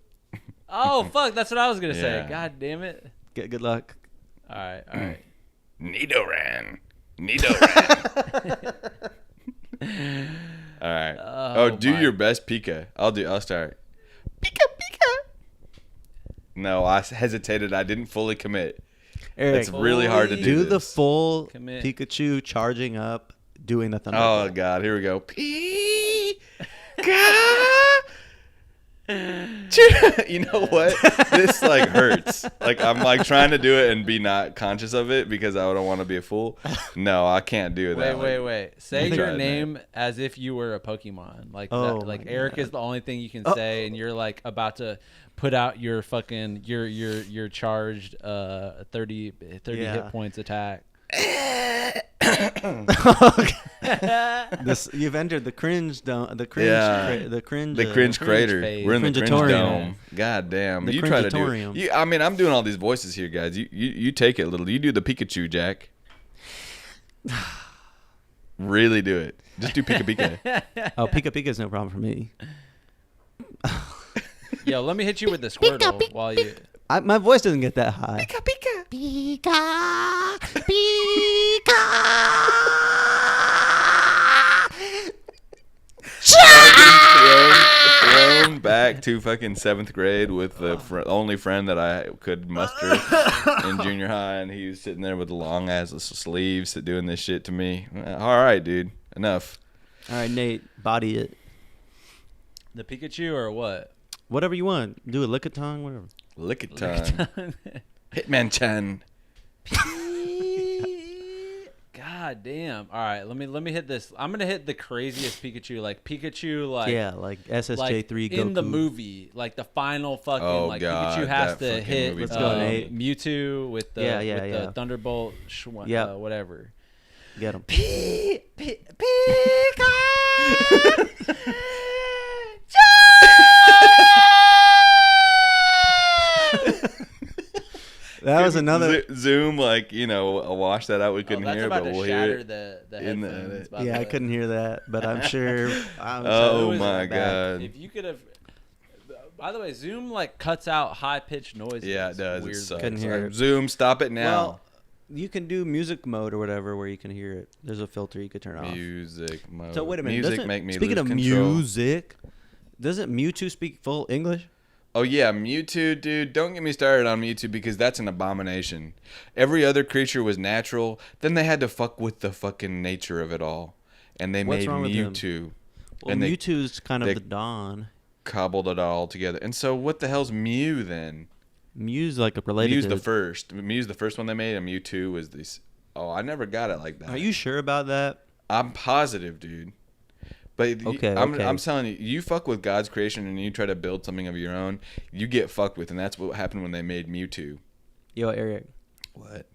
Oh fuck, that's what I was gonna say. Yeah. God damn it. Good luck. All right. Nidoran. All right. Oh, Do my. your best, Pika. I'll start. Pika. No, I hesitated. I didn't fully commit. Eric, It's really hard to do the this. full Commit. Pikachu charging up, doing the Oh Thunderbolt. God, here we go. Pika. You know what? This like hurts. Like I'm like trying to do it and be not conscious of it because I don't want to be a fool. No, I can't do that. Wait. Say You your tried, name as if you were a Pokemon. Like Oh that, like my Eric God. is the only thing you can say, and you're like about to put out your fucking your charged 30 Yeah. hit points attack. This you've entered the cringe dome, the cringe, Yeah. the cringe, The cringe crater. phase. We're in the cringe Cringeatorium. dome. God damn. The You try to do cringeatorium. it. I mean, I'm doing all these voices here, guys. You take it a little. You do the Pikachu, Jack. Really do it. Just do Pika Pika. Oh, Pika Pika is no problem for me. Yo, let me hit you with the Squirtle while you. My voice doesn't get that high. Thrown back to fucking 7th grade with the only friend that I could muster in junior high, and he was sitting there with the long ass sleeves doing this shit to me. All right, dude, enough. All right, Nate, body it. The Pikachu or what? Whatever you want. Do a lick-a-tongue, whatever. Lickitung. Hitman-chan. God damn. All right, let me hit this. I'm gonna hit the craziest Pikachu, like Yeah, like SSJ3 like Goku. in the movie, like the final fucking Oh, like God, Pikachu has that to fucking hit movie's go, Nate. Mewtwo with the Yeah. the Thunderbolt Yep. whatever. Get him. That was another. Zoom, like, wash that out. We couldn't that's hear, about but to we'll hear shatter it. the in the headphones. edit. by the Yeah, I way. couldn't hear that, but I'm sure. Oh it was my bad. god. If you could have. By the way, Zoom like cuts out high pitched noises. Yeah, it does. It Weird. sucks. Couldn't hear it. Zoom, stop it now. Well, you can do music mode or whatever where you can hear it. There's a filter you could turn off. Music mode. So wait a minute. Music doesn't- make me speaking lose of control. music, doesn't Mewtwo speak full English? Oh yeah, Mewtwo, dude. Don't get me started on Mewtwo because that's an abomination. Every other creature was natural. Then they had to fuck with the fucking nature of it all, and they What's made wrong with him? Mewtwo. Well, And they Mewtwo's kind they- of the Dawn. cobbled it all together. And so, what the hell's Mew then? Mew's like a related. Mew's to the it. first. Mew's the first one they made, and Mewtwo was this. Oh, I never got it like that. Are you sure about that? I'm positive, dude. But Okay, I'm okay. telling you, you fuck with God's creation and you try to build something of your own, you get fucked with, and that's what happened when they made Mewtwo. Yo, Eric, What?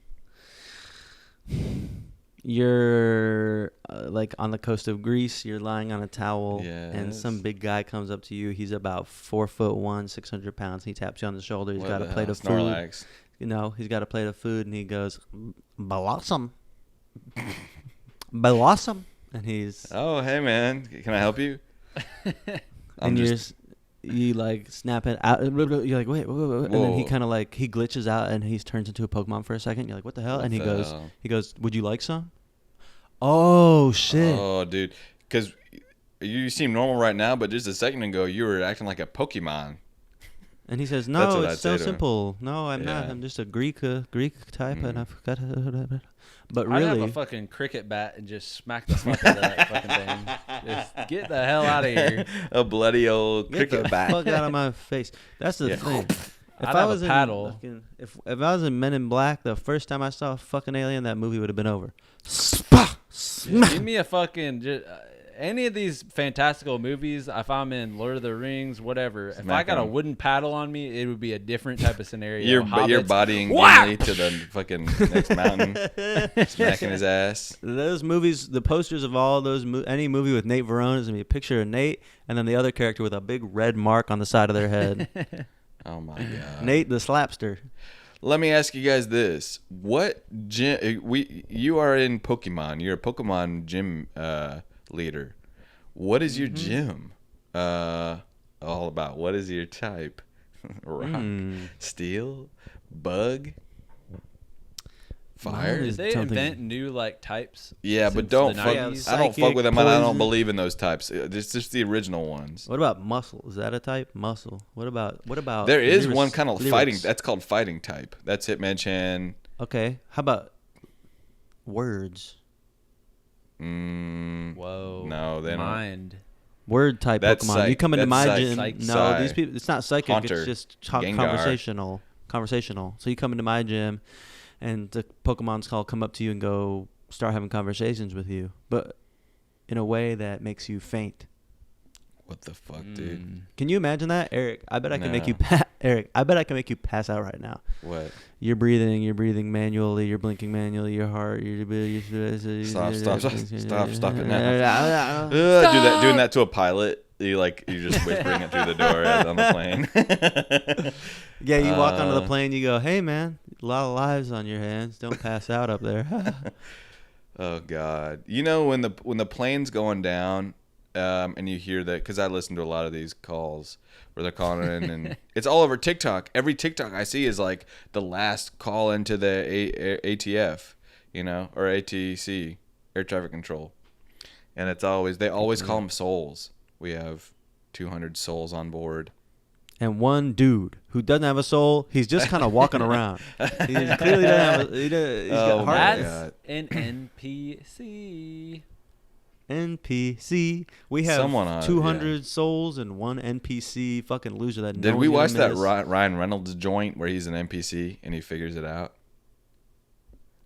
you're like on the coast of Greece. You're lying on a towel, and Yes. some big guy comes up to you. He's about 4'1", 600 pounds. He taps you on the shoulder. He's got a plate of food. Snorlax. He's got a plate of food, and he goes, "Blossom, blossom," and he's Oh, hey man, can I help you? and you like snap it out. You're like, wait, and then he Whoa. kind of like he glitches out and he turns into a Pokemon for a second. You're like, what the hell? What And he the hell? goes, would you like some? Oh shit! Oh, dude, because you seem normal right now, but just a second ago you were acting like a Pokemon. And he says, That's no, what it's I'd say so to him. simple. No, I'm not. Yeah. I'm just a Greek type, and I forgot. But I'd have really, a fucking cricket bat and just smack the fuck out of that fucking thing. Just get the hell out of here. A bloody old get the cricket bat. fuck out of my face. That's the Yeah. thing. If I'd I have a was paddle. in fucking, if I was in Men in Black, the first time I saw a fucking alien, that movie would have been over. Give me a fucking any of these fantastical movies. If I'm in Lord of the Rings, whatever. If I Smack got a 'em. wooden paddle on me, it would be a different type of scenario. You're Hobbits. bodying Whack! Gimli to the fucking next mountain, smacking his ass. Those movies, the posters of all those, any movie with Nate Verone is gonna be a picture of Nate, and then the other character with a big red mark on the side of their head. Oh my god. Nate the slapster. Let me ask you guys this: what gym? You are in Pokemon. You're a Pokemon gym leader. What is your gym all about? What is your type? Rock, steel, bug, fire. Mine Did they Something- invent new like types? Yeah, but since don't the fuck. 90s? I don't fuck Psychic, with them, and I don't poison. believe in those types. It's just the original ones. What about muscle? Is that a type? Muscle. What about? There is one lyrics? kind of Lyrics. fighting. That's called fighting type. That's Hitmonchan. Okay. How about words? Whoa. No, they don't. Mind. Word type That's Pokemon. psych- You come into that's my psych- gym. psych- No, psy- these people. It's not psychic. Haunter, It's just Gengar. conversational. Conversational. So you come into my gym, and the Pokemon's call come up to you and go start having conversations with you, but in a way that makes you faint. What the fuck, dude? Can you imagine that, Eric? I bet I can make you. No. Eric, I bet I can make you pass out right now. What? You're breathing manually. You're blinking manually. Your heart. Stop it now. now. Doing that to a pilot. You just whispering it through the door on the plane. Yeah, you walk onto the plane. You go, "Hey, man, a lot of lives on your hands. Don't pass out up there." Oh God! You know when the plane's going down, and you hear that, because I listen to a lot of these calls where they're calling in, and it's all over TikTok. Every TikTok I see is like the last call into the ATF, or ATC, air traffic control, and they always call them souls. We have 200 souls on board. And one dude who doesn't have a soul, he's just kind of walking around. He clearly doesn't have a. He's Oh, got my heart. God. That's an NPC. NPC. We have Someone on it, 200 yeah. souls and one NPC fucking loser that. Did no we one's watch gonna that miss. Ryan Reynolds joint where he's an NPC and he figures it out?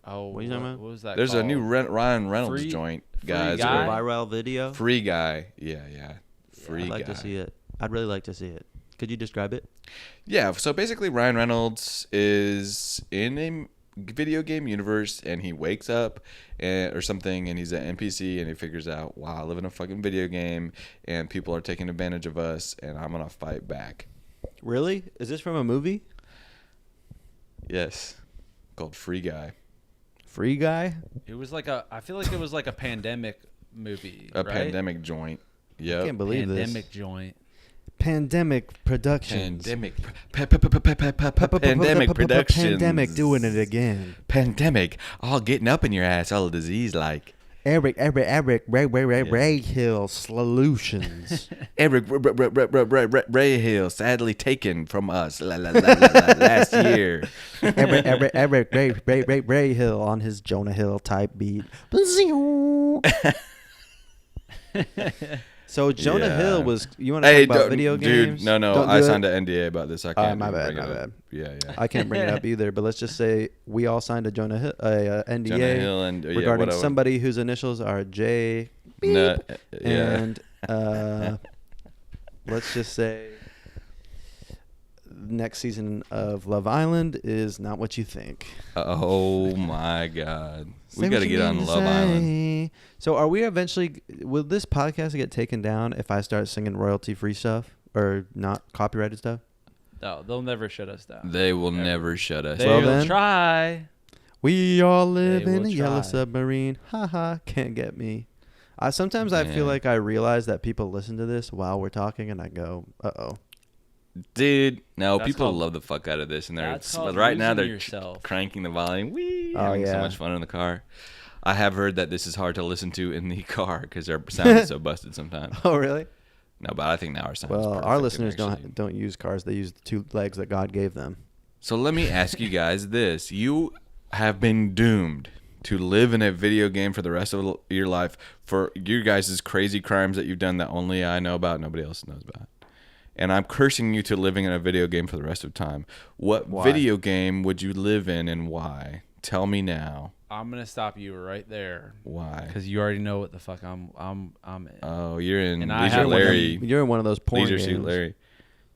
Oh, What are you talking about? What was that? There's a called? new Ryan Reynolds Free- joint, Free guys. Guy? where- Viral video? Free guy. Yeah. Free I'd like guy. to see it. I'd really like to see it. Could you describe it? Yeah, so basically Ryan Reynolds is in a video game universe and he wakes up or something and he's an NPC and he figures out, wow, I live in a fucking video game and people are taking advantage of us and I'm going to fight back. Really? Is this from a movie? Yes, called Free Guy. Free Guy. It was like a. I feel like it was like a pandemic movie. A right? pandemic joint. Yep. I can't believe pandemic this. joint. Pandemic Productions. Pandemic Productions. Pandemic doing it again. Pandemic. All getting up in your ass. All disease like. Eric, Ray Hill Solutions. Eric Ray Hill, sadly taken from us last year. Eric Ray Hill on his Jonah Hill type beat. So Jonah Hill was. You want to talk about video games? Dude, no. Don't I do signed it? an NDA about this. I can't. My bring bad. it up. Yeah. I can't bring it up either. But let's just say we all signed a Jonah Hill NDA Jonah Hill and regarding somebody whose initials are J. Beep, No, and let's just say next season of Love Island is not what you think. Oh my God. Say We got what to you get mean on to Love Island. say. So are we eventually, will this podcast get taken down if I start singing royalty free stuff or not copyrighted stuff? No, they'll never shut us down. They will never shut us. They Well will then. try. We all live They in a will yellow try. submarine. Ha ha, can't get me. Sometimes I feel Yeah. like I realize that people listen to this while we're talking and I go, uh-oh. Dude, no, That's people called- love the fuck out of this, and they're That's called right now losing they're yourself. cranking the volume. Wee, Oh, having so yeah. much fun in the car. I have heard that this is hard to listen to in the car because their sound is so busted sometimes. Oh, really? No, but I think now our sound. is Well, perfect, our and listeners actually- don't use cars. They use the two legs that God gave them. So let me ask you guys this: you have been doomed to live in a video game for the rest of your life for you guys' crazy crimes that you've done that only I know about, nobody else knows about. And I'm cursing you to living in a video game for the rest of time. What Why? video game would you live in and why? Tell me now. I'm gonna stop you right there Why? because you already know what the fuck I'm in. Oh, you're in And I Leisure have one of Larry. You're in one of those porn Leisure games. Suit Larry.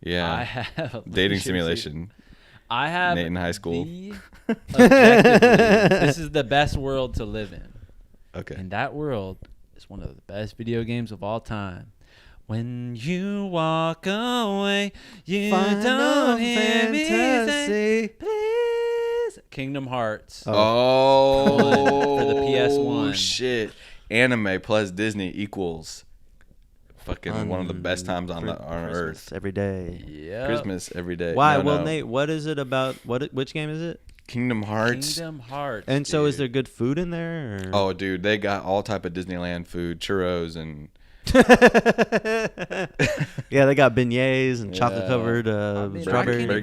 Yeah. I have a Dating leisure simulation. suit. I have Nate in high school. objectively, this is the best world to live in. Okay. And that world is one of the best video games of all time. When you walk away, you don't hear me say, please. Kingdom Hearts. Oh, For the PS1. Shit. Anime plus Disney equals fucking one of the best times on Christmas Earth. every day. Yeah. Christmas every day. Why? No, Well, no. Nate, what is it about? Which game is it? Kingdom Hearts. Kingdom Hearts. And so, is dude. there good food in there? Or? Oh, dude, they got all type of Disneyland food, churros and Yeah, they got beignets and Yeah. chocolate covered I mean, strawberry I can't even-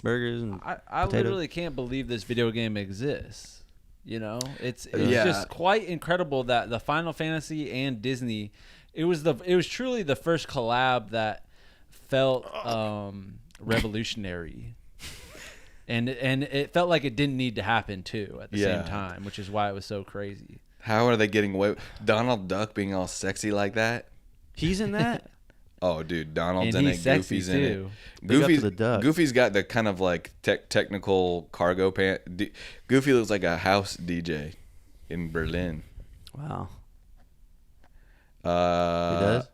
burgers. And I potatoes. literally can't believe this video game exists. You know, it's Yeah. just quite incredible that the Final Fantasy and Disney, it was truly the first collab that felt revolutionary. And it felt like it didn't need to happen too at the Yeah. same time, which is why it was so crazy. how are they getting away? Donald Duck being all sexy like that? He's in that. Oh, dude, Donald's And in he's it. sexy, Goofy's in too. it. Big up to the duck. Goofy's got the kind of like technical cargo pant. Goofy looks like a house DJ in Berlin. Wow. He does?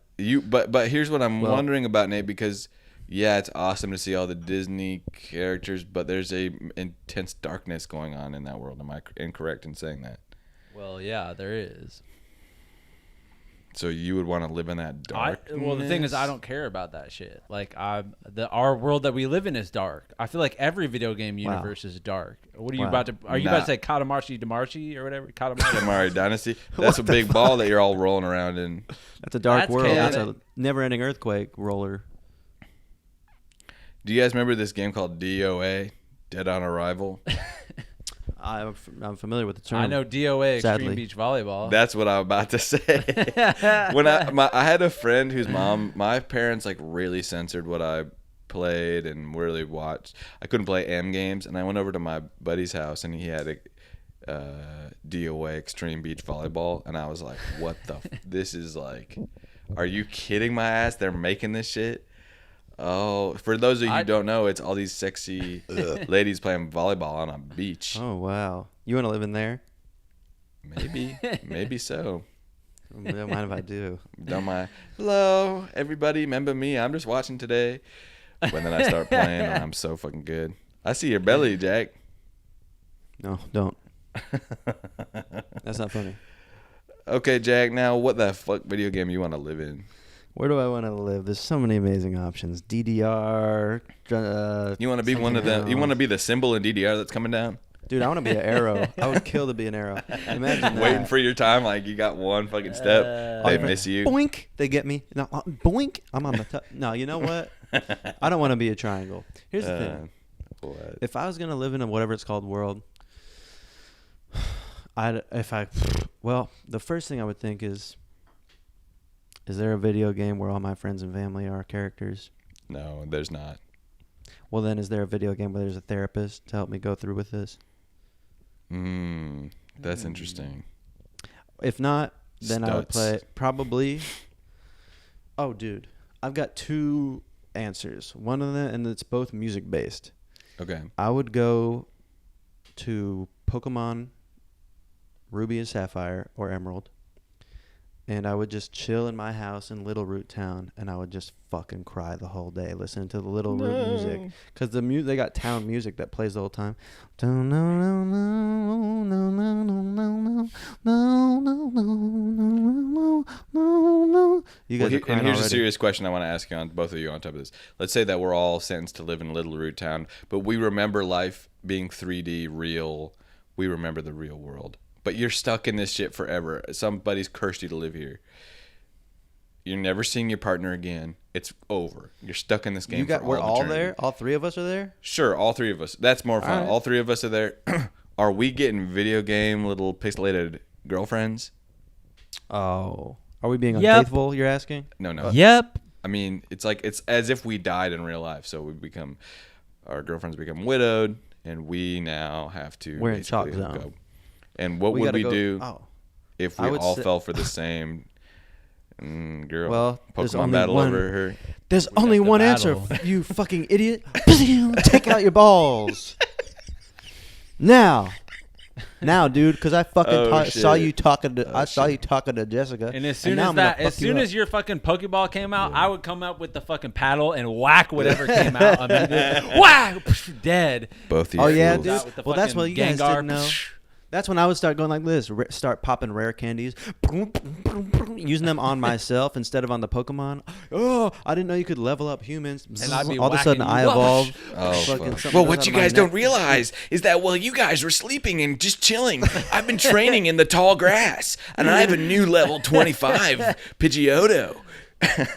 But here's what I'm Well- wondering about, Nate, because yeah, it's awesome to see all the Disney characters, but there's a intense darkness going on in that world. Am I incorrect in saying that? Well, yeah, there is. So you would want to live in that darkness? Well, the thing is, I don't care about that shit. Like, our world that we live in is dark. I feel like every video game Wow. universe is dark. What are you Wow. about to? Are you about Nah. to say Katamarshi Damashi or whatever? Katamarshi. Mario Dynasty. That's a big ball that you're all rolling around in. That's a dark That's world. That's a chaotic. never-ending earthquake roller. Do you guys remember this game called DOA, Dead on Arrival? I'm familiar with the term. I know DOA, Extreme Sadly. Beach Volleyball. That's what I'm about to say. When I had a friend whose my parents like really censored what I played and really watched. I couldn't play M games, and I went over to my buddy's house, and he had a DOA Extreme Beach Volleyball, and I was like, "What the? This is like, are you kidding my ass? They're making this shit." Oh, for those of you who don't know, it's all these sexy ladies playing volleyball on a beach. Oh wow, you want to live in there? Maybe so. Don't mind if I do. Don't mind. Hello, everybody. Remember me? I'm just watching today. When then I start playing, and I'm so fucking good. I see your belly, Jack. No, don't. That's not funny. Okay, Jack. Now, what the fuck video game you want to live in? Where do I want to live? There's so many amazing options. DDR. You want to be one of them? You want to be the symbol in DDR that's coming down? Dude, I want to be an arrow. I would kill to be an arrow. Imagine that. Waiting for your time, like you got one fucking step. They miss you. Boink. They get me. No, boink. I'm on the top. No, you know what? I don't want to be a triangle. Here's the thing. What? If I was gonna live in a whatever it's called world, well, the first thing I would think is there a video game where all my friends and family are characters? No, there's not. Well, then is there a video game where there's a therapist to help me go through with this? That's interesting. If not, then I would Stuts. play probably. Oh, dude, I've got two answers. One of them, and it's both music based. Okay. I would go to Pokemon Ruby and Sapphire or Emerald, and I would just chill in my house in Little Root Town, and I would just fucking cry the whole day listening to the Little Root music, because they got town music that plays the whole time. You guys are crying and here's already. a serious question I want to ask you on both of you on top of this. Let's say that we're all sentenced to live in Little Root Town, but we remember life being 3D real. We remember the real world. But you're stuck in this shit forever. Somebody's cursed you to live here. You're never seeing your partner again. It's over. You're stuck in this game. We're all eternity. there. All three of us are there. Sure, all three of us. That's more fun. All right. All three of us are there. Are we getting video game little pixelated girlfriends? Oh, are we being Yep. unfaithful? You're asking. No. Yep. I mean, it's as if we died in real life. So our girlfriends become widowed, and we now have to. We're in shock basically hook zone. up. And what would gotta we go- do Oh. if I we would all say- fell for the same girl? Well, there's Pokemon only battle one- over her. There's We only got the one answer, battle. you fucking idiot. Take out your balls. Now, dude, because I fucking Oh, saw shit. you talking to. I saw shit. you talking to Jessica. And as soon now as I'm gonna that, fuck as you soon up. as your fucking Pokeball came out, I would come up with the fucking paddle and whack whatever came out. I mean, whack, dead. Both of you. Oh yeah, fools. dude. Out with the Well, that's fucking what you guys Gengar. didn't know. That's when I would start going like this. Start popping rare candies, using them on myself instead of on the Pokemon. Oh, I didn't know you could level up humans. And I'd be all of a sudden, whacking I you. evolve. Oh, Fucking fuck. something Well, goes what out you of my guys don't neck. realize is that while you guys were sleeping and just chilling, I've been training in the tall grass, and I have a new level 25 Pidgeotto. That's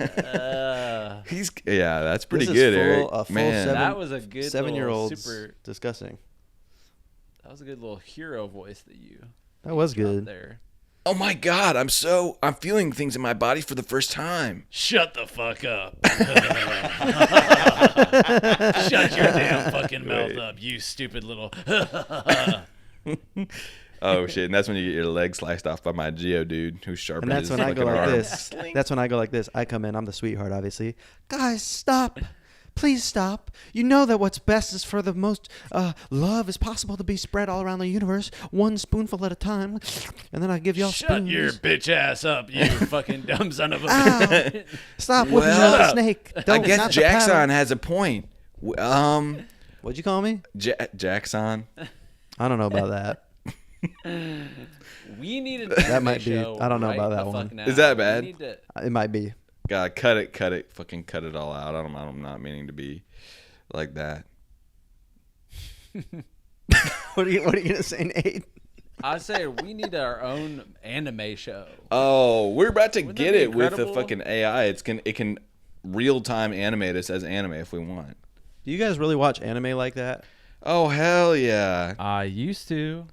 pretty This is good, full- Eric. a full Man, That was a good 7-year-old. little super. Disgusting. That was a good little hero voice that you That was dropped good. there. oh my God, I'm feeling things in my body for the first time. Shut the fuck up. Shut your damn fucking mouth up, you stupid little. Oh shit, and that's when you get your leg sliced off by my Geodude who's sharp And as that's when I fucking go like arm. this. That's when I go like this. I come in. I'm the sweetheart, obviously. Guys, stop. Please stop. You know that what's best is for the most love is possible to be spread all around the universe, one spoonful at a time. And then I give y'all Shut spoons. your bitch ass up, you fucking dumb son of a Ow. bitch. Stop whipping Well, out the snake. I Don't, guess not the Jackson paddle. has a point. What'd you call me? Jackson. I don't know about that. We needed That might be- I don't know about that one. Is that bad? We need to, It might be. God, cut it, fucking cut it all out. I'm not meaning to be like that. What are you gonna say, Nate? I say we need our own anime show. Oh, we're about to Wouldn't get that be it with the incredible? fucking AI. It can real time animate us as anime if we want. Do you guys really watch anime like that? Oh hell yeah! I used to.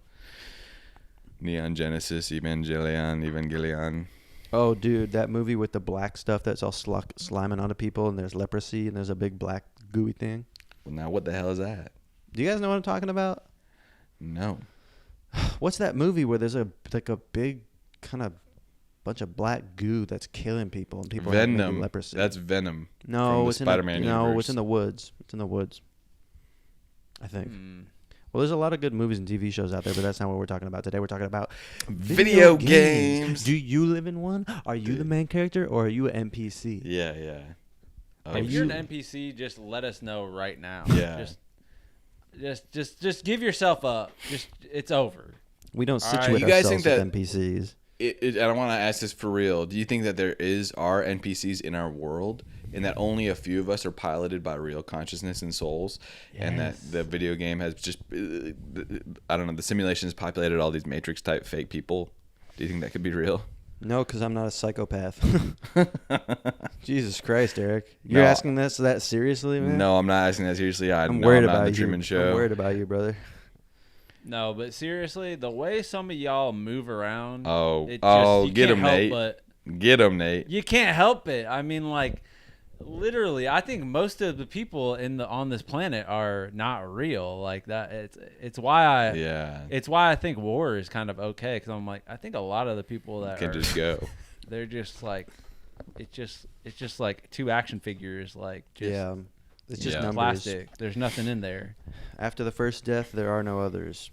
Neon Genesis, Evangelion. Oh, dude, that movie with the black stuff that's all sliming onto people, and there's leprosy, and there's a big black gooey thing. Well, now what the hell is that? Do you guys know what I'm talking about? No. What's that movie where there's a big kind of bunch of black goo that's killing people, and people have maybe Venom. leprosy? That's Venom. no, from the it's Spider-Man in no, universe. it's in the woods. It's in the woods. I think. Hmm. Well, there's a lot of good movies and TV shows out there, but that's not what we're talking about today. We're talking about Video games. Do you live in one? Are you the main character, or are you an NPC? Yeah. Oh, If you're shit. an NPC, just let us know right now. Yeah. Just Just give yourself up. Just it's over. We don't All right, situate you guys ourselves think with NPCs. And I want to ask this for real. Do you think that there are NPCs in our world, and that only a few of us are piloted by real consciousness and souls, and that the video game has just, I don't know, the simulation has populated all these Matrix type fake people? Do you think that could be real? No, because I'm not a psychopath. Jesus Christ, Eric. You're No. asking this that seriously, man? No, I'm not asking that seriously. I'm know worried I'm not about the you. Truman Show. I'm worried about you, brother. No, but seriously, the way some of y'all move around. Oh, you get can't him, help Nate. But Get him, Nate. you can't help it. I mean, like, literally, I think most of the people on this planet are not real. Like that. It's why It's why I think war is kind of okay, because I'm like, I think a lot of the people that Can just go. they're just like, it's just like two action figures, like just Yeah. It's just Yeah. numbers. plastic. There's nothing in there. After the first death, there are no others.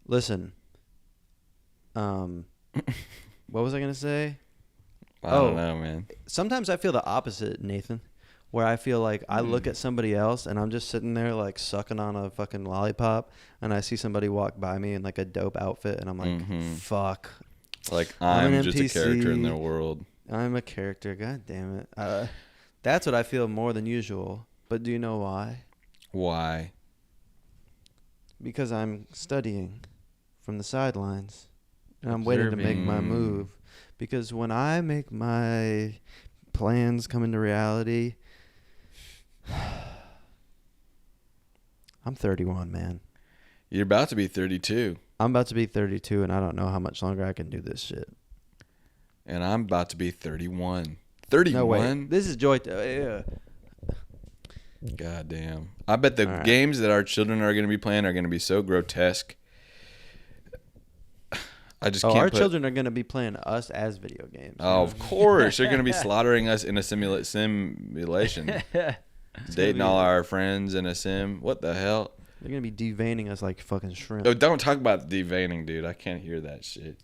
Listen. What was I going to say? I don't know, man. Sometimes I feel the opposite, Nathan, where I feel like I look at somebody else and I'm just sitting there like sucking on a fucking lollipop, and I see somebody walk by me in like a dope outfit, and I'm like, fuck. Like I'm I'm an just a character in NPC. their world. I'm a character. God damn it. That's what I feel more than usual. But do you know why? Why? Because I'm studying from the sidelines, and I'm waiting to make my move. Because when I make my plans come into reality, I'm 31, man. You're about to be 32, I'm about to be 32, and I don't know how much longer I can do this shit. and I'm about to be 31. 31? No, wait. This is joy. God damn. I bet the All right. games that our children are going to be playing are going to be so grotesque. I just can't Our put... children are going to be playing us as video games. Oh, of course. They're going to be slaughtering us in a simulation. Dating all our friends in a sim. What the hell? They're going to be deveining us like fucking shrimp. Oh, don't talk about deveining, dude. I can't hear that shit.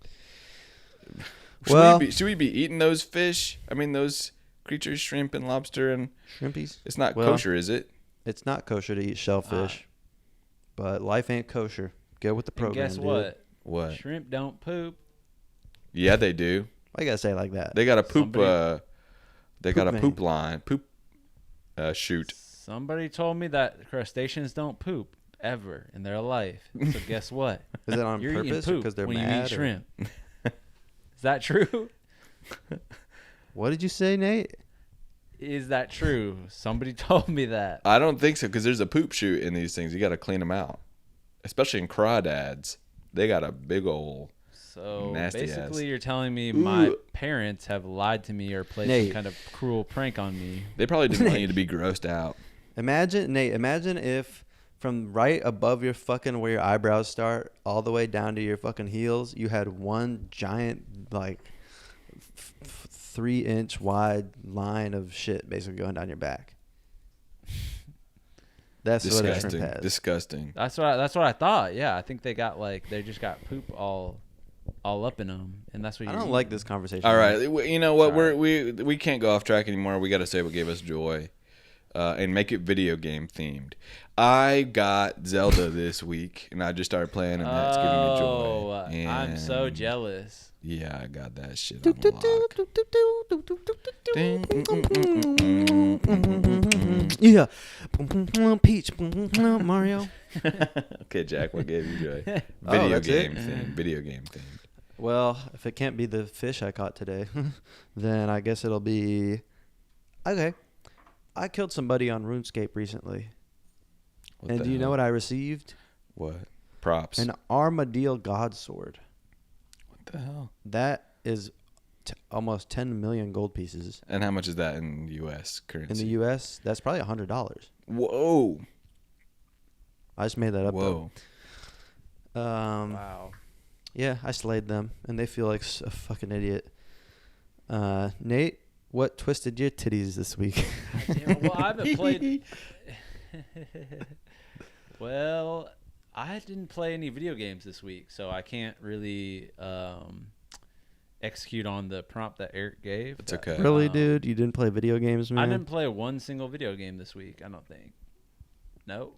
Well- should we be eating those fish? I mean, those creatures, shrimp and lobster, and Shrimpies? it's not Well- kosher, is it? It's not kosher to eat shellfish, but life ain't kosher. Go with the And program, guess dude. what? What? Shrimp don't poop. Yeah, they do. Why you gotta say it like that? They got a poop. Somebody- They got a Poop poop vein. line. Poop. Shoot. Somebody told me that crustaceans don't poop ever in their life. So guess what? Is it on You're eating purpose poop because they're when you mad? eat or- shrimp. Is that true? What did you say, Nate? Is that true? Somebody told me that. I don't think so, because there's a poop chute in these things. You got to clean them out, especially in crawdads. They got a big old. So Nasty basically, ass. you're telling me my parents have lied to me or played Nate. some kind of cruel prank on me. They probably didn't want you to be grossed out. Imagine, Nate, imagine if from right above your fucking where your eyebrows start all the way down to your fucking heels, you had one giant, like, 3-inch wide line of shit basically going down your back. That's what a Disgusting. shrimp has. Disgusting. That's what I thought. Yeah, I think they just got poop all up in them, and that's what I you're don't like this conversation. All right. You know what? Sorry. We can't go off track anymore. We got to say what gave us joy, and make it video game themed. I got Zelda this week, and I just started playing, and that's giving me joy. I'm so And jealous. Yeah, I got that shit on lock. Yeah. Peach. Mario. Okay, Jack, what gave you joy? Oh, Video that's it? game theme. Video game theme. Well, if it can't be the fish I caught today, then I guess it'll be... Okay. I killed somebody on RuneScape recently. What And the do you know hell? what I received? What? Props. An Armadillo God Sword. What the hell? That is almost 10 million gold pieces. And how much is that in U.S. currency? In the U.S., that's probably $100. Whoa. I just made that up. Whoa. Though. Wow. Yeah, I slayed them, and they feel like a fucking idiot. Nate, what twisted your titties this week? Damn, well, I haven't played. Well, I didn't play any video games this week, so I can't really execute on the prompt that Eric gave. It's okay. Really, dude? You didn't play video games, man? I didn't play one single video game this week. I don't think. No.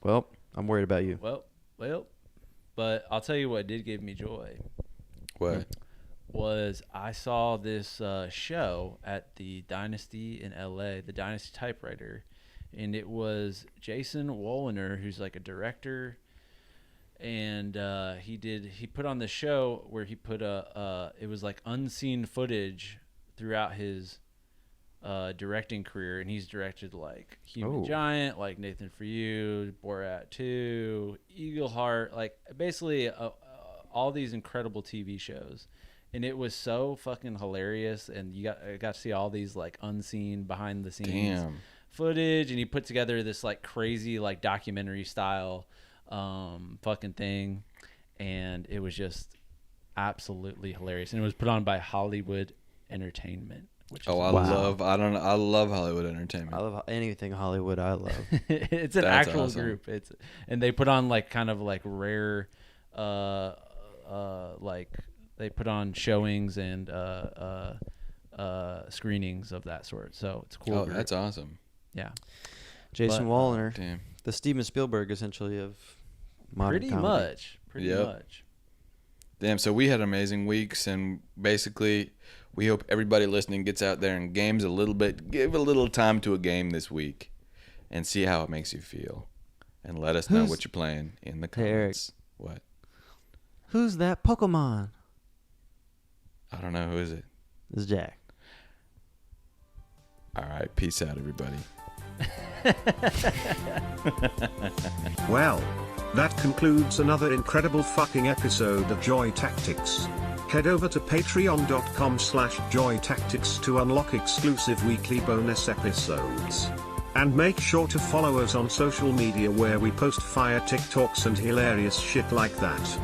Well, I'm worried about you. Well, but I'll tell you what did give me joy What? was I saw this show at the Dynasty in LA, the Dynasty Typewriter, and it was Jason Woliner, who's like a director, and he put on the show where he put it was like unseen footage throughout his directing career, and he's directed like Human Giant, like Nathan For You, Borat 2, Eagleheart, like basically all these incredible TV shows. And it was so fucking hilarious, and I got to see all these like unseen behind the scenes footage, and he put together this like crazy like documentary style fucking thing, and it was just absolutely hilarious. And it was put on by Hollywood Entertainment. Which is I love Hollywood Entertainment. I love anything Hollywood. I love. It's an That's actual awesome. group. And they put on like kind of like rare like they put on showings and screenings of that sort. So it's cool. Oh, group. that's awesome. Yeah. Jason But, Wallner, Damn. the Steven Spielberg essentially of modern Pretty comedy. much. Damn, so we had amazing weeks, and basically we hope everybody listening gets out there and games a little bit, give a little time to a game this week and see how it makes you feel. And let us know Who's- what you're playing in the Hey, Eric. comments. What? Who's that Pokemon? I don't know. Who is it? This is Jack. All right. Peace out, everybody. Well, that concludes another incredible fucking episode of Joy Tactics. Head over to patreon.com/joytactics to unlock exclusive weekly bonus episodes. And make sure to follow us on social media where we post fire TikToks and hilarious shit like that.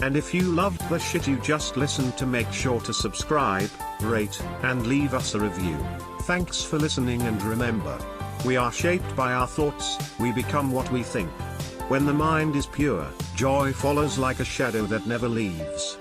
And if you loved the shit you just listened to, make sure to subscribe, rate, and leave us a review. Thanks for listening, and remember, we are shaped by our thoughts, we become what we think. When the mind is pure, joy follows like a shadow that never leaves.